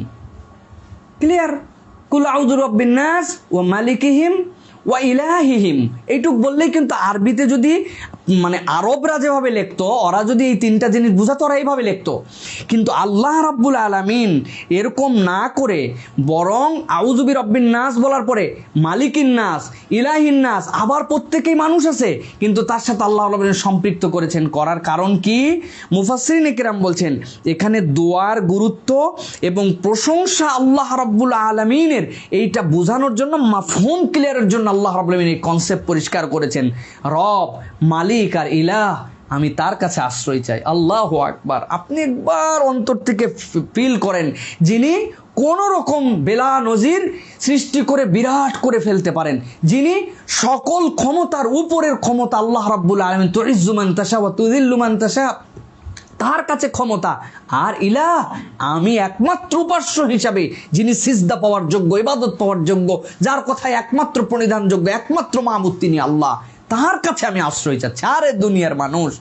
ক্লিয়ার? কুল আউযু বিরাব্বিন নাস ওয়া মালিকিহিম ওয়া ইলাহিহিম। এইটুক বললেই কিন্তু আরবিতে যদি মানে আরবরা যেভাবে লিখতো, ওরা যদি এই 3টা জিনিস বুঝাতো, ওরা এইভাবে লিখতো। কিন্তু আল্লাহ রাব্বুল আলামিন এরকম না করে বরং আউযু বিরাব্বিন নাস বলার পরে মালিকিন নাস, ইলাহিন নাস, আবার প্রত্যেকেই মানুষ আছে, কিন্তু তার সাথে আল্লাহ রাব্বুল আলামিন সম্পৃক্ত করেছেন। করার কারণ কি? মুফাসসিরিন ইকরাম বলছেন এখানে দোয়ার গুরুত্ব এবং প্রশংসা আল্লাহ রাব্বুল আলামিনের, এইটা বোঝানোর জন্য, মাফহুম ক্লিয়ারের জন্য আল্লাহ রাব্বুল আলামিন এই কনসেপ্ট পরিষ্কার করেছেন। রব, মালিক আর ইলাহ, আমি তার কাছে আশ্রয় চাই। আল্লাহু আকবার। আপনি একবার অন্তর থেকে ফিল করেন, যিনি কোন রকম বেলা নজির সৃষ্টি করে বিরাট করে ফেলতে পারেন, যিনি সকল ক্ষমতার উপরের ক্ষমতা, আল্লাহ রাব্বুল আলামিন তুইজ্জু মান তাশা ওয়া তুযিল্লু মান তাশা, তার কাছে ক্ষমতা। আর ইলাহ, আমি একমাত্র উপাস্য হিসাবে, যিনি সিজদা পাওয়ার যোগ্য, ইবাদত পাওয়ার যোগ্য, যার কথায় একমাত্র প্রণিধান যোগ্য, একমাত্র মাবুদ তিনি আল্লাহ, তার কাছে আমি আশ্রয় চাচ্ছি। আরে দুনিয়ার মানুষ,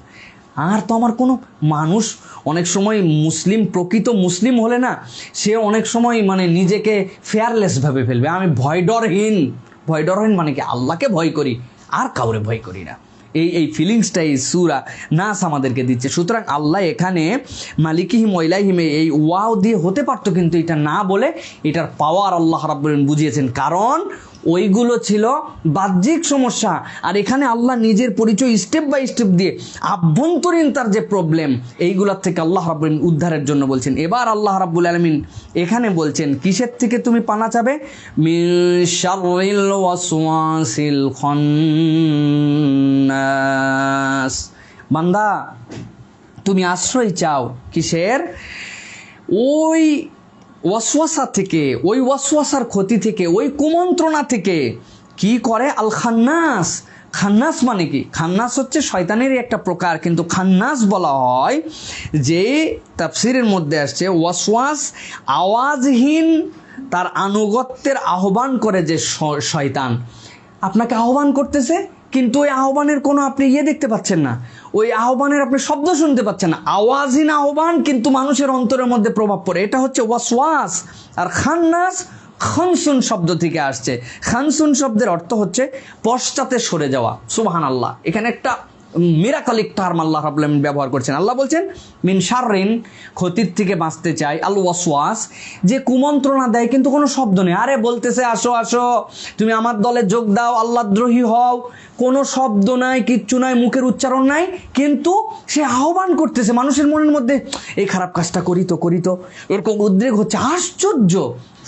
আর তো আমার কোনো মানুষ অনেক সময় মুসলিম, প্রকৃত মুসলিম হলে না, সে অনেক সময় মানে নিজেকে ফেয়ারলেস ভাবে ফেলবে। আমি ভয়ডরহীন মানে কি? আল্লাহকে ভয় করি, আর কাউরে ভয় করি না। এই ফিলিংসটা এই সূরা নাস আমাদেরকে দিচ্ছে। সুতরাং আল্লাহ এখানে মালিকিহিম ওয়া ইলাহিহিম এই ওয়াও দিয়ে হতে পারতো, কিন্তু এটা না বলে এটার পাওয়ার আল্লাহ রাব্বুল আলামিন বুঝিয়েছেন। কারণ ওইগুলো ছিল বাহ্যিক সমস্যা, আর এখানে আল্লাহ নিজের পরিচয় স্টেপ বাই স্টেপ দিয়ে আভ্যন্তরীণ তার যে প্রবলেম, এইগুলোর থেকে আল্লাহ রাব্বুল আলামিন উদ্ধারের জন্য বলছেন। এবার আল্লাহ রাব্বুল আলামিন এখানে বলছেন কিসের থেকে তুমি পানা চাবে? মিন শাররিল ওয়াসওয়াসিল খান্নাস। বান্দা, তুমি আশ্রয় চাও কিসের? ওই ওয়াসওয়াসা থেকে, ওই ওয়াসওয়াসার ক্ষতি থেকে, ওই কুমন্ত্রণা থেকে। কি করে? আল খান্নাস। খান্নাস মানে কি? খান্নাস হচ্ছে শয়তানেরই একটা প্রকার, কিন্তু খান্নাস বলা হয় যে তাফসিরের মধ্যে আসছে ওয়াসওয়াস আওয়াজহীন তার আনুগত্যের আহ্বান করে যে শয়তান আপনাকে আহ্বান করতেছে, কিন্তু ওই আহ্বানের কোনো আপনি দেখতে পাচ্ছেন না, ওই আহ্বানের আপনি শব্দ শুনতে পাচ্ছেন না, আওয়াজহীন আহ্বান কিন্তু মানুষের অন্তরের মধ্যে প্রভাব পড়ে, এটা হচ্ছে ওয়াসওয়াস। আর খান্নাস খানসুন শব্দ থেকে আসছে। খানসুন শব্দের অর্থ হচ্ছে পশ্চাতে সরে যাওয়া। সুবহানাল্লাহ। এখানে একটা মিরাকলিক টার্ম আল্লাহ রাব্বুল আলামিন ব্যবহার করছেন। আল্লাহ বলছেন মিন শাররিন, ক্ষতির থেকে বাঁচতে চাই, আল ওয়াসওয়াস, যে কুমন্ত্রণা দেয় কিন্তু কোনো শব্দ নেই। আরে বলতেছে আসো আসো তুমি আমার দলে যোগ দাও, আল্লাহদ্রোহী হও, কোনো শব্দ নাই, কিচ্ছু নাই, মুখের উচ্চারণ নাই, কিন্তু সে আহ্বান করতেছে মানুষের মনের মধ্যে, এই খারাপ কাজটা করি তো এরকম উদ্রেক হচ্ছে। আশ্চর্য,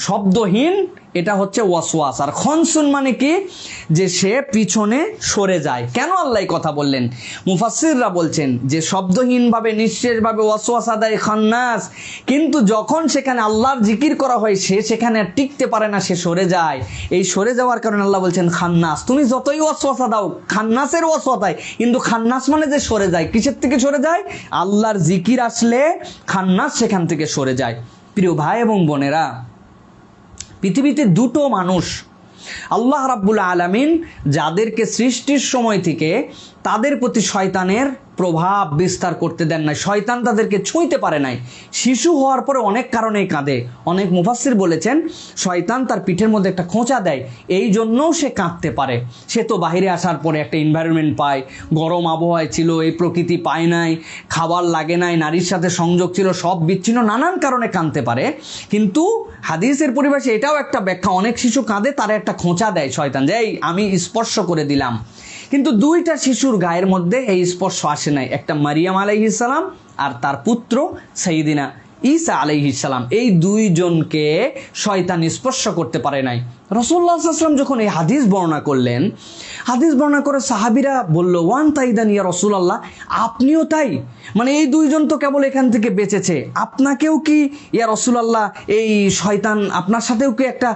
শব্দহীন, এটা হচ্ছে ওয়াসওয়াস। আর খনসুন মানে কি, যে সে পিছনে সরে যায়। কেন আল্লাহ এই কথা বললেন? মুফাসসিররা বলছেন যে শব্দহীনভাবে নিঃশেষভাবে ওয়াসওয়াসা দেয় খান্নাস, কিন্তু যখন সেখানে আল্লাহর জিকির করা হয় সে সেখানে আর টিকতে পারে না, সে সরে যায়। এই সরে যাওয়ার কারণে আল্লাহ বলছেন খান্নাস। তুমি যতই ওয়াসওয়াসা দাও, খান্নাসের ওয়াসওয়াসায়, কিন্তু খান্নাস মানে যে সরে যায়। কিসের থেকে সরে যায়? আল্লাহর জিকির আসলে খান্নাস সেখান থেকে সরে যায়। প্রিয় ভাই এবং বোনেরা, পৃথিবীতে দুটো মানুষ আল্লাহ রাব্বুল আলামিন যাদেরকে সৃষ্টির সময় থেকে তাদের প্রতি শয়তানের প্রভাব বিস্তার করতে দেন নাই, শয়তান তাদেরকে ছুঁইতে পারে নাই। শিশু হওয়ার পরে অনেক কারণেই কাঁদে। অনেক মুফাসসির বলেছেন শয়তান তার পিঠের মধ্যে একটা খোঁচা দেয়, এই জন্যও সে কাঁদতে পারে। সে তো বাইরে আসার পরে একটা এনভায়রনমেন্ট পায়, গরম আবহাওয়ায় ছিল, এই প্রকৃতি পায় নাই, খাবার লাগে নাই, নারীর সাথে সংযোগ ছিল, সব বিচ্ছিন্ন, নানান কারণে কাঁদতে পারে। কিন্তু হাদিসের পরিভাষে এটাও একটা ব্যাখ্যা, অনেক শিশু কাঁদে, তারা একটা খোঁচা দেয় শয়তান, যে এই আমি স্পর্শ করে দিলাম। কিন্তু দুইটা শিশুর গায়ের মধ্যে এই স্পর্শ আসে নাই, একটা মারিয়াম আলাইহিস সালাম আর তার পুত্র সাইয়্যিদিনা ঈসা আলাইহিস সালাম। এই দুইজনকে শয়তান স্পর্শ করতে পারে নাই। রাসূলুল্লাহ সাল্লাল্লাহু আলাইহি ওয়াসাল্লাম যখন এই হাদিস বর্ণনা করলেন, হাদিস বর্ণনা করে সাহাবীরা বলল, ওয়ান তাইদান ইয়া রাসূলুল্লাহ, আপনিও তাই? মানে এই দুইজন তো কেবল এখান থেকে বেঁচেছে, আপনাকেও কি ইয়া রাসূলুল্লাহ এই শয়তান আপনার সাথেও কি একটা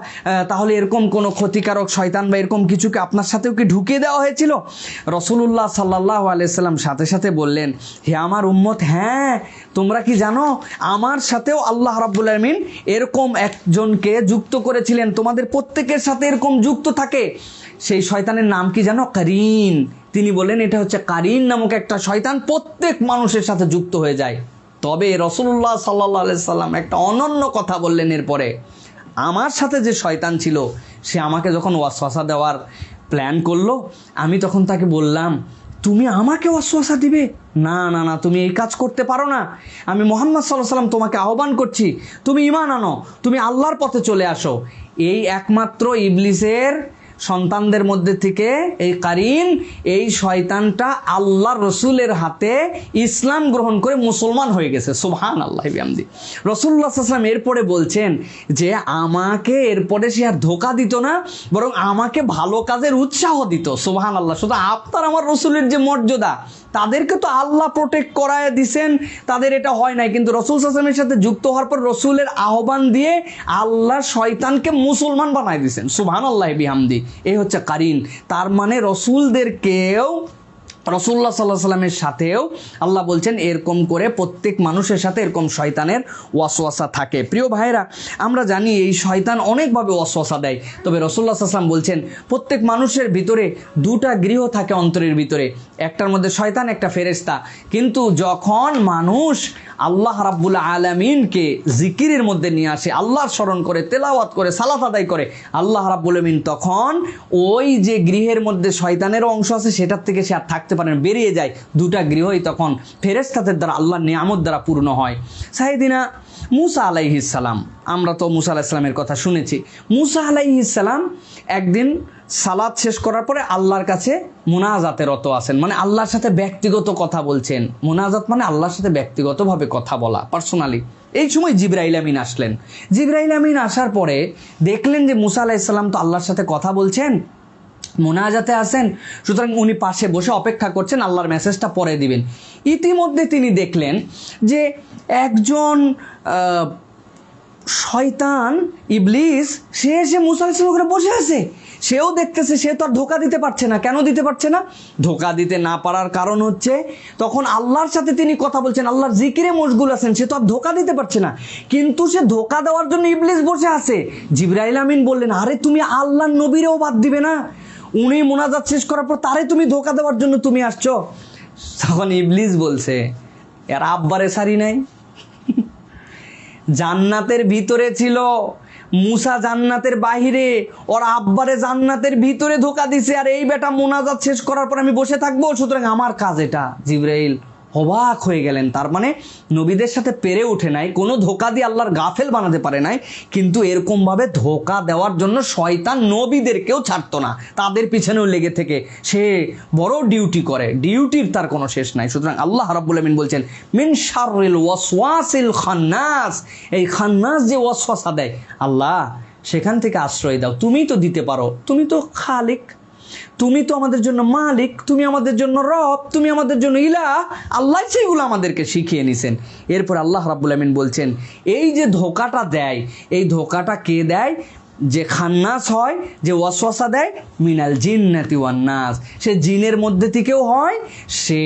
তাহলে এরকম কোনো ক্ষতিকারক শয়তান বা এরকম কিছুকে আপনার সাথেও কি ঢুকিয়ে দেওয়া হয়েছিল? রাসূলুল্লাহ সাল্লাল্লাহু আলাইহি সাল্লাম সাথে সাথে বললেন, হে আমার উম্মত, হ্যাঁ, তোমরা কি জানো আমার সাথেও আল্লাহ রাব্বুল আলামিন এরকম একজনকে যুক্ত করেছিলেন, তোমাদের প্রত্যেকের সাথে এরকম যুক্ত থাকে। সেই শয়তানের নাম কি জানো? কারিন। তিনি বলেন এটা হচ্ছে কারিন নামক একটা শয়তান, প্রত্যেক মানুষের সাথে যুক্ত হয়ে যায়। তবে রাসূলুল্লাহ সাল্লাল্লাহু আলাইহি সাল্লাম একটা অনন্য কথা বললেন এরপরে, আমার সাথে যে শয়তান ছিল সে আমাকে যখন ওয়াসওয়াসা দেওয়ার প্ল্যান করলো, আমি তখন তাকে বললাম, তুমি আমাকে ওয়াসওয়াসা দিবে? না না না, তুমি এই কাজ করতে পারো না। আমি মুহাম্মদ সাল্লাল্লাহু আলাইহি সাল্লাম তোমাকে আহ্বান করছি, তুমি ঈমান আনো, তুমি আল্লাহর পথে চলে আসো। এই একমাত্র ইবলিসের সন্তানদের মধ্যে থেকে এই কারিন, এই শয়তানটা আল্লাহর রসুলের হাতে ইসলাম গ্রহণ করে মুসলমান হয়ে গেছে। সুবহানাল্লাহ বিহামদি। রাসূলুল্লাহ সাল্লাল্লাহু আলাইহি ওয়াসাল্লাম এরপরে বলছেন যে আমাকে এরপরে সে আর ধোঁকা দিত না, বরং আমাকে ভালো কাজের উৎসাহ দিত। সুবহানাল্লাহ। শুধু আপনার আমার রসুলের যে মর্যাদা, তাদেরকে তো আল্লাহ প্রোটেক্ট করায় দিছেন, তাদের এটা হয় নাই, কিন্তু রাসূল সাল্লাল্লাহু আলাইহি ওয়াসাল্লামের সাথে যুক্ত হওয়ার পর রসুলের আহ্বান দিয়ে আল্লাহ শয়তানকে মুসলমান বানায় দিয়েছেন। সুবহানাল্লাহ বিহামদি। এই হচ্ছে কারিন। তার মানে রসুলদেরকেও, রাসূলুল্লাহ সাল্লাল্লাহু আলাইহি ওয়াসাল্লামের সাথেও আল্লাহ বলছেন এরকম করে প্রত্যেক মানুষের সাথে এরকম শয়তানের ওয়াসওয়াসা থাকে। প্রিয় ভাইরা, আমরা জানি এই শয়তান অনেকভাবে ওয়াসওয়াসা দেয়, তবে রাসূলুল্লাহ সাল্লাল্লাহু আলাইহি ওয়াসাল্লাম বলছেন প্রত্যেক মানুষের ভিতরে দুটা গৃহ থাকে অন্তরের ভিতরে, একটার মধ্যে শয়তান, একটা ফেরেশতা। কিন্তু যখন মানুষ আল্লাহ রাব্বুল আলামিনকে জিকিরের মধ্যে নিয়ে আসে, আল্লাহর স্মরণ করে, তেলাওয়াত করে, সালাত আদায় করে, আল্লাহ রাব্বুল আলামিন তখন ওই যে গৃহের মধ্যে শয়তানেরও অংশ আছে সেটার থেকে সে আর থাকতে পারে না, বেরিয়ে যায়। দুটা গৃহই তখন ফেরেশতাদের দ্বারা, আল্লাহর নিয়ামত দ্বারা পূর্ণ হয়। সাইয়্যিদিনা মুসা আলাইহিস সালাম, আমরা তো মুসা আলাইহিস সালামের কথা শুনেছি। মুসা আলাইহিস সালাম একদিন সালাত শেষ করার পরে আল্লাহর কাছে মুনাজাতে রত আছেন, মানে আল্লাহর সাথে ব্যক্তিগত কথা বলছেন। মুনাজাত মানে আল্লাহর সাথে ব্যক্তিগতভাবে কথা বলা, পার্সোনালি। এই সময় জিবরাইল আমিন আসলেন। জিবরাইল আমিন আসার পরে দেখলেন যে মুসা আলাইহিস সালাম তো আল্লাহর সাথে কথা বলছেন, মুনাজাতে আছেন, সুতরাং উনি পাশে বসে অপেক্ষা করছেন আল্লাহর মেসেজটা পরে দিবেন। ইতিমধ্যে তিনি দেখলেন যে একজন শয়তান ইবলিস সে এসে মুসা আলাইহিস সালামের উপরে বসে আছে। সেও দেখতেছে, সে তো আর ধোকা দিতে পারছে না। কেন দিতে পারছে না? ধোকা দিতে না পারার কারণ হচ্ছে তখন আল্লাহর সাথে তিনি কথা বলছেন, আল্লাহর জিকিরে মশগুল আছেন, সে তো আর ধোকা দিতে পারছে না। কিন্তু সে ধোকা দেওয়ার জন্য ইবলিস বসে আছে। জিবরাইল আমিন বললেন, আরে তুমি আল্লাহর নবীরেও বাদ দিবে না? উনি মুনাজাত শেষ করার পর তারে তুমি ধোকা দেওয়ার জন্য তুমি আসছো? তখন ইবলিস বলছে, এর আব্বারে সারি নাই, জান্নাতের ভিতরে ছিল, মুসা জান্নাতের বাহিরে, ওর আব্বারে জান্নাতের ভিতরে ধোকা দিছে, আর এই বেটা মোনাজাত শেষ করার পর আমি বসে থাকবো, সুতরাং আমার কাজ এটা। জিবরাইল অবাক হয়ে গেলেন। তার মানে নবীদের সাথে পেরে ওঠে নাই, কোনো ধোকা দিয়ে আল্লাহর গাফেল বানাতে পারে নাই, কিন্তু এরকমভাবে ধোকা দেওয়ার জন্য শয়তান নবীদেরকেও ছাড়তো না, তাদের পিছনেও লেগে থেকে সে বড় ডিউটি করে, ডিউটির তার কোনো শেষ নাই। সুতরাং আল্লাহ রাব্বুল আমিন বলছেন মিন শাররিল ওয়াসওয়াসিল খান্নাস, এই খান্নাস যে ওয়াসওয়াসা দেয়, আল্লাহ সেখান থেকে আশ্রয় দাও। তুমি তো দিতে পারো, তুমি তো খালিক, তুমি তো আমাদের জন্য মালিক, তুমি আমাদের জন্য রব, তুমি আমাদের জন্য ইলাহ। আল্লাহ সেইগুলো আমাদেরকে শিখিয়ে নিছেন। এরপর আল্লাহ রাব্বুল আমিন বলছেন এই যে ধোকাটা দেয়, এই ধোকাটা কে দেয়? যে খান্নাস হয়, যে ওয়াসওয়াসা দেয়, মিনাল জিন্নাতি ওয়ান নাস, সে জিনের মধ্যে থেকেও হয়, সে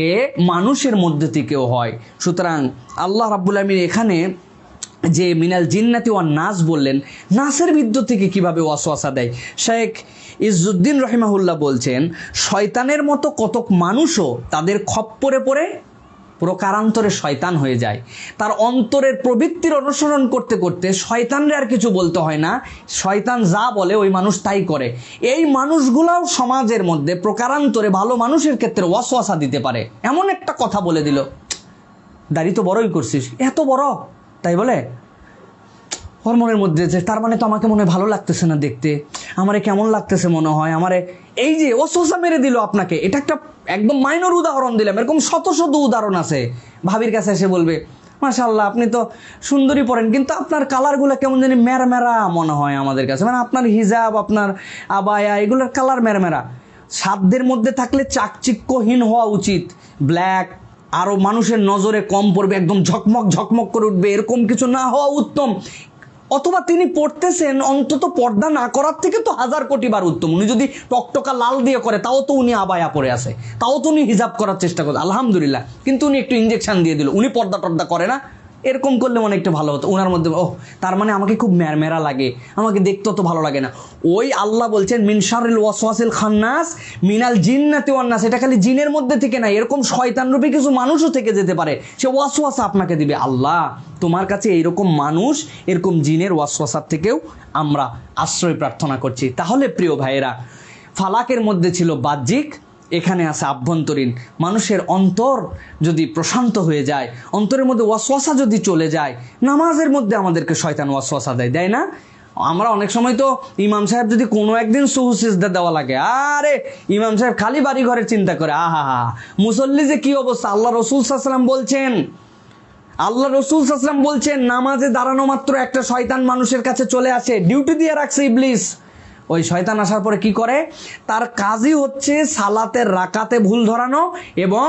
মানুষের মধ্যে থেকেও হয়। সুতরাং আল্লাহ রাব্বুল আমিন এখানে যে মিনাল জিন্নাতি ওয়ান নাস বললেন, নাসের ভিতর থেকে কিভাবে ওয়াসওয়াসা দেয়? শেখ ইজ্জুদ্দিন রহিমাহুল্লাহ বলছেন শয়তানের মতো কতক মানুষও তাদের খপ্পরে পড়ে প্রকারান্তরে শয়তান হয়ে যায়। তার অন্তরের প্রবৃত্তির অনুসরণ করতে করতে শয়তানরে আর কিছু বলতে হয় না, শয়তান যা বলে ওই মানুষ তাই করে। এই মানুষগুলাও সমাজের মধ্যে প্রকারান্তরে ভালো মানুষের ক্ষেত্রে ওয়াসওয়াসা দিতে পারে। এমন একটা কথা বলে দিল, দাড়ি তো বড়ই করছিস, এত বড়, তাই বলে ওর মনের মধ্যে যে তার মানে তো আমাকে মনে ভালো লাগতেছে না দেখতে, আমারে কেমন লাগতেছে মনে হয়, আমারে এই যে ওয়াসওয়াসা মেরে দিল আপনাকে। এটা একটা একদম মাইনর উদাহরণ দিলাম, এরকম শত শত উদাহরণ আছে। ভাবির কাছে এসে বলবে মাশাআল্লাহ আপনি তো সুন্দরী পরেন, কিন্তু আপনার কালারগুলো কেমন জানি মেরমেরা মনে হয় আমাদের কাছে, মানে আপনার হিজাব, আপনার আবায়া, এগুলোর কালার মেরমেরা। সাধ্যের মধ্যে থাকলে চাকচিক্যহীন হওয়া উচিত, ব্ল্যাক আরও মানুষের নজরে কম পড়বে, একদম ঝকমক ঝকমক করে উঠবে, এরকম কিছু না হওয়া উত্তম। অথবা তিনি পড়তেছেন অন্তত পর্দা না করার থেকে তো 1000 কোটি বার উত্তম। উনি যদি টকটকা লাল দিয়ে করে তাও তো উনি আবায়া পড়ে আছে, তাও তো উনি হিজাব করার চেষ্টা করে, আলহামদুলিল্লাহ। কিন্তু উনি একটু ইঞ্জেকশন দিয়ে দিল, উনি পর্দা টর্দা করে না, এরকম করলে মনে একটু ভালো হতো। ওনার মধ্যে ও তার মানে আমাকে খুব মেরমেরা লাগে, আমাকে দেখতে তো ভালো লাগে না। ওই আল্লাহ বলছেন মিন শাররিল ওয়াসওয়াসিল খান্নাস মিনাল জিন্নাতি ওয়ান নাস, এটা খালি জিনের মধ্যে থেকে না, এরকম শয়তানরূপী কিছু মানুষও থেকে যেতে পারে, সে ওয়াসওয়াসা আপনাকে দিবে। আল্লাহ তোমার কাছে এইরকম মানুষ, এরকম জিনের ওয়াসওয়াসার থেকেও আমরা আশ্রয় প্রার্থনা করছি। তাহলে প্রিয় ভাইয়েরা, ফালাকের মধ্যে ছিল বাহ্যিক, এখানে আছে আভ্যন্তরীণ। মানুষের অন্তর যদি প্রশান্ত হয়ে যায়, অন্তরের মধ্যে ওয়াসওয়াসা যদি চলে যায়, নামাজের মধ্যে আমাদেরকে শয়তান ওয়াসওয়াসা দেয়, দেয় না? আমরা অনেক সময় তো ইমাম সাহেব যদি কোনো একদিন সুহু সিজদা দেওয়া লাগে, আরে ইমাম সাহেব খালি বাড়ি ঘরের চিন্তা করে, আহা হা মুসল্লি যে কি অবস্থা। আল্লাহ রসুল সাল্লাল্লাহু আলাইহি ওয়াসাল্লাম বলছেন নামাজে দাঁড়ানো মাত্র একটা শয়তান মানুষের কাছে চলে আসে, ডিউটি দিয়ে রাখছে ইবলিস। ওই শয়তান আসার পরে কি করে? তার কাজই হচ্ছে সালাতের রাকাতে ভুল ধরানো এবং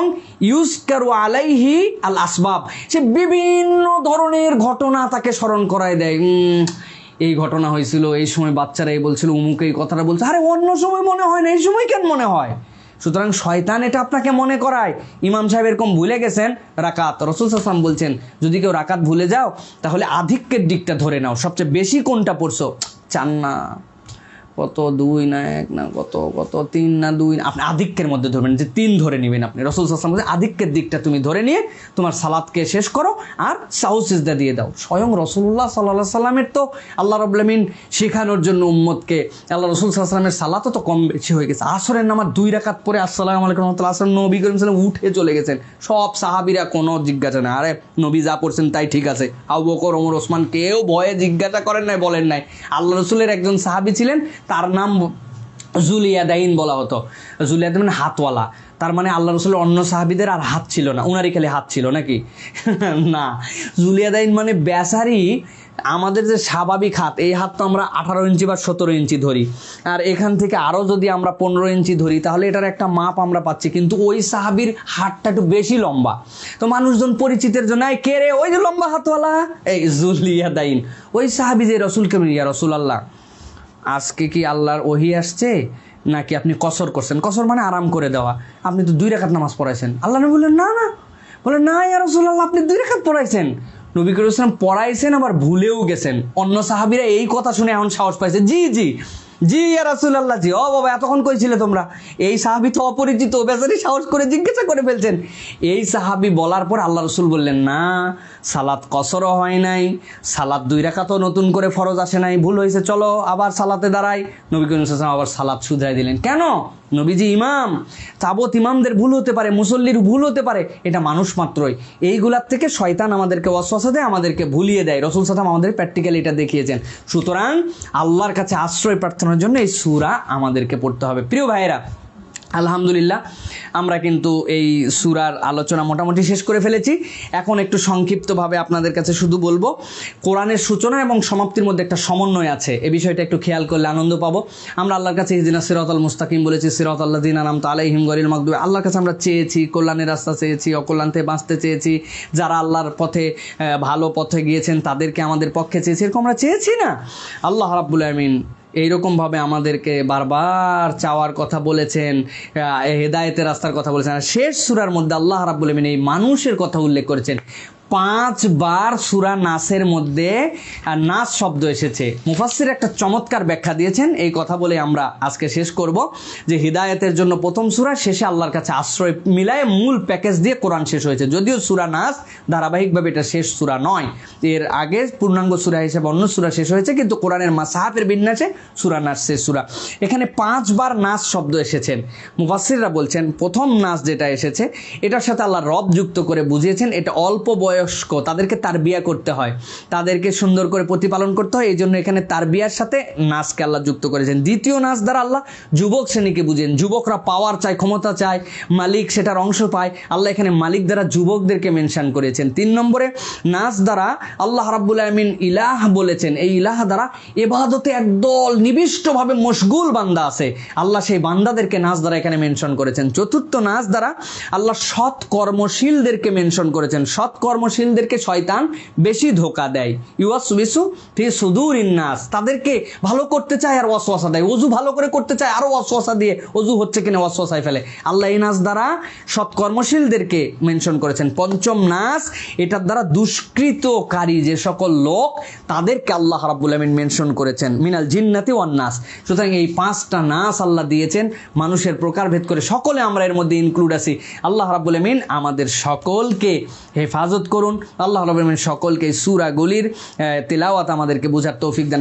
ইউজকারু আলাইহি আল আসবাব, সে বিভিন্ন ধরনের ঘটনা তাকে স্মরণ করায় দেয়। এই ঘটনা হয়েছিল, এই সময় বাচ্চারা এই বলছিল, উমুক এই কথাটা বলছে, আরে অন্য সময় মনে হয় না, এই সময় কেন মনে হয়? সুতরাং শয়তান এটা আপনাকে মনে করায়। ইমাম সাহেব এরকম ভুলে গেছেন রাকাত, রাসূল সাল্লাল্লাহু আলাইহি ওয়াসাল্লাম বলছেন যদি কেউ রাকাত ভুলে যাও তাহলে আধিক্যের দিকটা ধরে নাও, সবচেয়ে বেশি কোনটা পড়ছো, 4 না কত, 2 না 1 না কত, 3 না 2, আপনি আধিক্যের মধ্যে ধরবেন, যে 3 ধরে নেবেন আপনি। রাসূল সাল্লাল্লাহু আলাইহি ওয়াসাল্লাম বলছেন আধিক্যের দিকটা তুমি ধরে নিয়ে তোমার সালাতকে শেষ করো আর সাহু সিজদা দিয়ে দাও। স্বয়ং রাসূলুল্লাহ সাল্লাল্লাহু আলাইহি ওয়াসাল্লামের তো আল্লাহ রাব্বুল আমিন শেখানোর জন্য উম্মতকে, আল্লাহ রাসূল সাল্লাল্লাহু আলাইহি ওয়াসাল্লামের সালাতও তো কম বেশি হয়ে গেছে। আসরের নামাজ 2 রাকাত পরে আসসালামু আলাইকুম ওয়া রাহমাতুল্লাহ, আসর নবী করিম সাল্লাল্লাহু আলাইহি ওয়াসাল্লাম উঠে চলে গেছেন। সব সাহাবীরা কোনো জিজ্ঞাসা না, আরে নবী যা পড়ছেন তাই ঠিক আছে। আবু বকর, ওমর, ওসমান কেউ ভয়ে জিজ্ঞাসা করেন নাই, বলেন নাই। আল্লাহ রাসূলের একজন সাহাবী ছিলেন, তার নাম জুলিয়াদাইন বলা হতো। জুলিয়াদাইন মানে হাতওয়ালা, তার মানে আল্লাহ রসুলের অন্য সাহাবীদের আর হাত ছিল না, উনারই খালি হাত ছিল নাকি? না, জুলিয়াদাইন মানে বেচারি আমাদের যে স্বাভাবিক হাত, এই হাত তো আমরা 18 ইঞ্চি বা 17 ইঞ্চি ধরি, আর এখান থেকে আরও যদি আমরা 15 ইঞ্চি ধরি তাহলে এটার একটা মাপ আমরা পাচ্ছি, কিন্তু ওই সাহাবীর হাতটা একটু বেশি লম্বা। তো মানুষজন পরিচিতের জন্য কে রে ওই যে লম্বা হাতওয়ালা, এই জুলিয়াদাইন। ওই সাহাবী যে রসুলকে, ইয়া রাসূলুল্লাহ আজকে কি আল্লাহর ওহী আসছে নাকি আপনি কসর করছেন? কসর মানে আরাম করে দেওয়া, আপনি তো 2 রাকাত নামাজ পড়াইছেন। আল্লাহ নবী বললেন না না, বলেন না ইয়া রাসূলুল্লাহ আপনি 2 রাকাত পড়াইছেন। নবী করিম সাল্লাল্লাহু আলাইহি ওয়াসাল্লাম পড়াইছেন আবার ভুলেও গেছেন। অন্য সাহাবীরা এই কথা শুনে এখন সাহস পাইছে, জি জি জি ইয়া রাসূলুল্লাহ, জি। ও বাবা, এতক্ষণ কইছিলে তোমরা? এই সাহাবী তো অপরিচিত, বেচারি সাহস করে জিজ্ঞাসা করে ফেলছেন। এই সাহাবী বলার পর আল্লাহ রসুল বললেন, না, সালাত কসরও হয় নাই, সালাত 2 রাকাতও নতুন করে ফরজ আসে নাই, ভুল হয়েছে, চলো আবার সালাতে দাঁড়াই। নবী করিম সাল্লাল্লাহু আলাইহি ওয়াসাল্লাম আবার সালাত শুধরাই দিলেন। কেন? নবীজি ইমাম, তাবত ইমামদের ভুল হতে পারে, মুসল্লির ভুল হতে পারে, এটা মানুষ মাত্রই। এইগুলার থেকে শয়তান আমাদেরকে ওয়াসওয়াসা দেয়, আমাদেরকে ভুলিয়ে দেয়। রাসূল সাল্লাল্লাহু আলাইহি ওয়াসাল্লাম আমাদের প্র্যাকটিক্যালি এটা দেখিয়েছেন। সুতরাং আল্লাহর কাছে আশ্রয় প্রার্থনার জন্য এই সূরা আমাদেরকে পড়তে হবে। প্রিয় ভাইয়েরা, আলহামদুলিল্লাহ আমরা কিন্তু এই সূরার আলোচনা মোটামুটি শেষ করে ফেলেছি। এখন একটু সংক্ষিপ্তভাবে আপনাদের কাছে শুধু বলবো, কোরআনের সূচনা এবং সমাপ্তির মধ্যে একটা সমন্বয় আছে, এই বিষয়টা একটু খেয়াল করলে আনন্দ পাবো। আমরা আল্লাহর কাছে ইহদিনাস সিরাতাল মুস্তাকিম বলেছি, সিরাতাল্লাযিনা আনআমতা আলাইহিম গায়রিল মাগদুবি। আল্লাহর কাছে আমরা চেয়েছি, কল্যাণের রাস্তা চেয়েছি, অকল্যাণ থেকে বাঁচতে চেয়েছি, যারা আল্লাহর পথে ভালো পথে গিয়েছেন তাদেরকে আমাদের পক্ষে চেয়েছি, এরকম আমরা চেয়েছি না? আল্লাহ রাব্বুল আমিন এইরকমভাবে আমাদেরকে বারবার চাওয়ার কথা বলেছেন, হেদায়েতের রাস্তার কথা বলেছেন। আর শেষ সূরার মধ্যে আল্লাহ রাব্বুল আমিন এই মানুষের কথা উল্লেখ করেছেন। 5 বার সূরা নাসের মধ্যে নাস শব্দ এসেছে। মুফাসসির একটা চমৎকার ব্যাখ্যা দিয়েছেন, এই কথা বলে আমরা আজকে শেষ করব যে হিদায়াতের জন্য প্রথম সূরা, শেষে আল্লাহর কাছে আশ্রয় মিলায়ে মূল প্যাকেজ দিয়ে কোরআন শেষ হয়েছে। যদিও সূরা নাস ধারাবাহিকভাবে এটা শেষ সূরা নয়, এর আগে পূর্ণাঙ্গ সূরা হিসেবে অন্য সূরা শেষ হয়েছে, কিন্তু কোরআনের মাসহাফের বিন্যাসে সূরা নাস শেষ সূরা। এখানে 5 বার নাস শব্দ এসেছেন। মুফাসসিররা বলছেন প্রথম নাস যেটা এসেছে এটার সাথে আল্লাহ রব যুক্ত করে বুঝিয়েছেন এটা অল্প বয়স্ক, তাদেরকে তারবিয়া করতে হয়, তাদেরকে সুন্দর করে প্রতিপালন করতে হয়, এই জন্য এখানে তারবিয়ার সাথে নাসকে আল্লাহ যুক্ত করেছেন। দ্বিতীয় নাস দ্বারা আল্লাহ যুবক শ্রেণীকে বুঝেন, যুবকরা পাওয়ার চায়, ক্ষমতা চায়, মালিক সেটার অংশ পায়, আল্লাহ এখানে মালিক দ্বারা যুবকদেরকে মেনশন করেছেন। 3 নম্বরে নাস দ্বারা আল্লাহ রাব্বুল আমিন ইলাহ বলেছেন, এই ইলাহ দ্বারা ইবাদতে একদল নিবিষ্টভাবে মশগুল বান্দা আছে, আল্লাহ সেই বান্দাদেরকে নাস দ্বারা এখানে মেনশন করেছেন। চতুর্থ নাস দ্বারা আল্লাহ সৎ কর্মশীলদেরকে মেনশন করেছেন। সৎ কর্মশীলদেরকে শয়তান বেশি ধোঁকা দেয়, ইউয়াসবিসু ফি সুদুরিন নাস, তাদেরকে ভালো করতে চায় আর ওয়াসওয়াসা দেয়, ওযু ভালো করে করতে চায় আরো ওয়াসওয়াসা দিয়ে ওযু হচ্ছে কিনা ওয়াসওয়াসায় ফেলে। আল্লাহ এই নাস দ্বারা সৎ কর্মশীলদেরকে মেনশন করেছেন। পঞ্চম নাস, এটার দ্বারা দুষ্কৃতকারী যে সকল লোক তাদেরকে আল্লাহ রাব্বুল আমিন মেনশন করেছেন, মিনাল জিন্নাতি ওয়ান নাস। সুতরাং এই 5টা নাস আল্লাহ দিয়েছেন মানুষের প্রকারভেদ করে, সকলে আমরা এর মধ্যে ইনক্লুড আছি। আল্লাহ রাব্বুল আমিন আমাদের সকলকে হেফাজত করুন। আল্লাহ রাব্বুল আমিন সকলকে সূরাগুলির তিলাওয়াত আমাদেরকে বোঝার তৌফিক দান।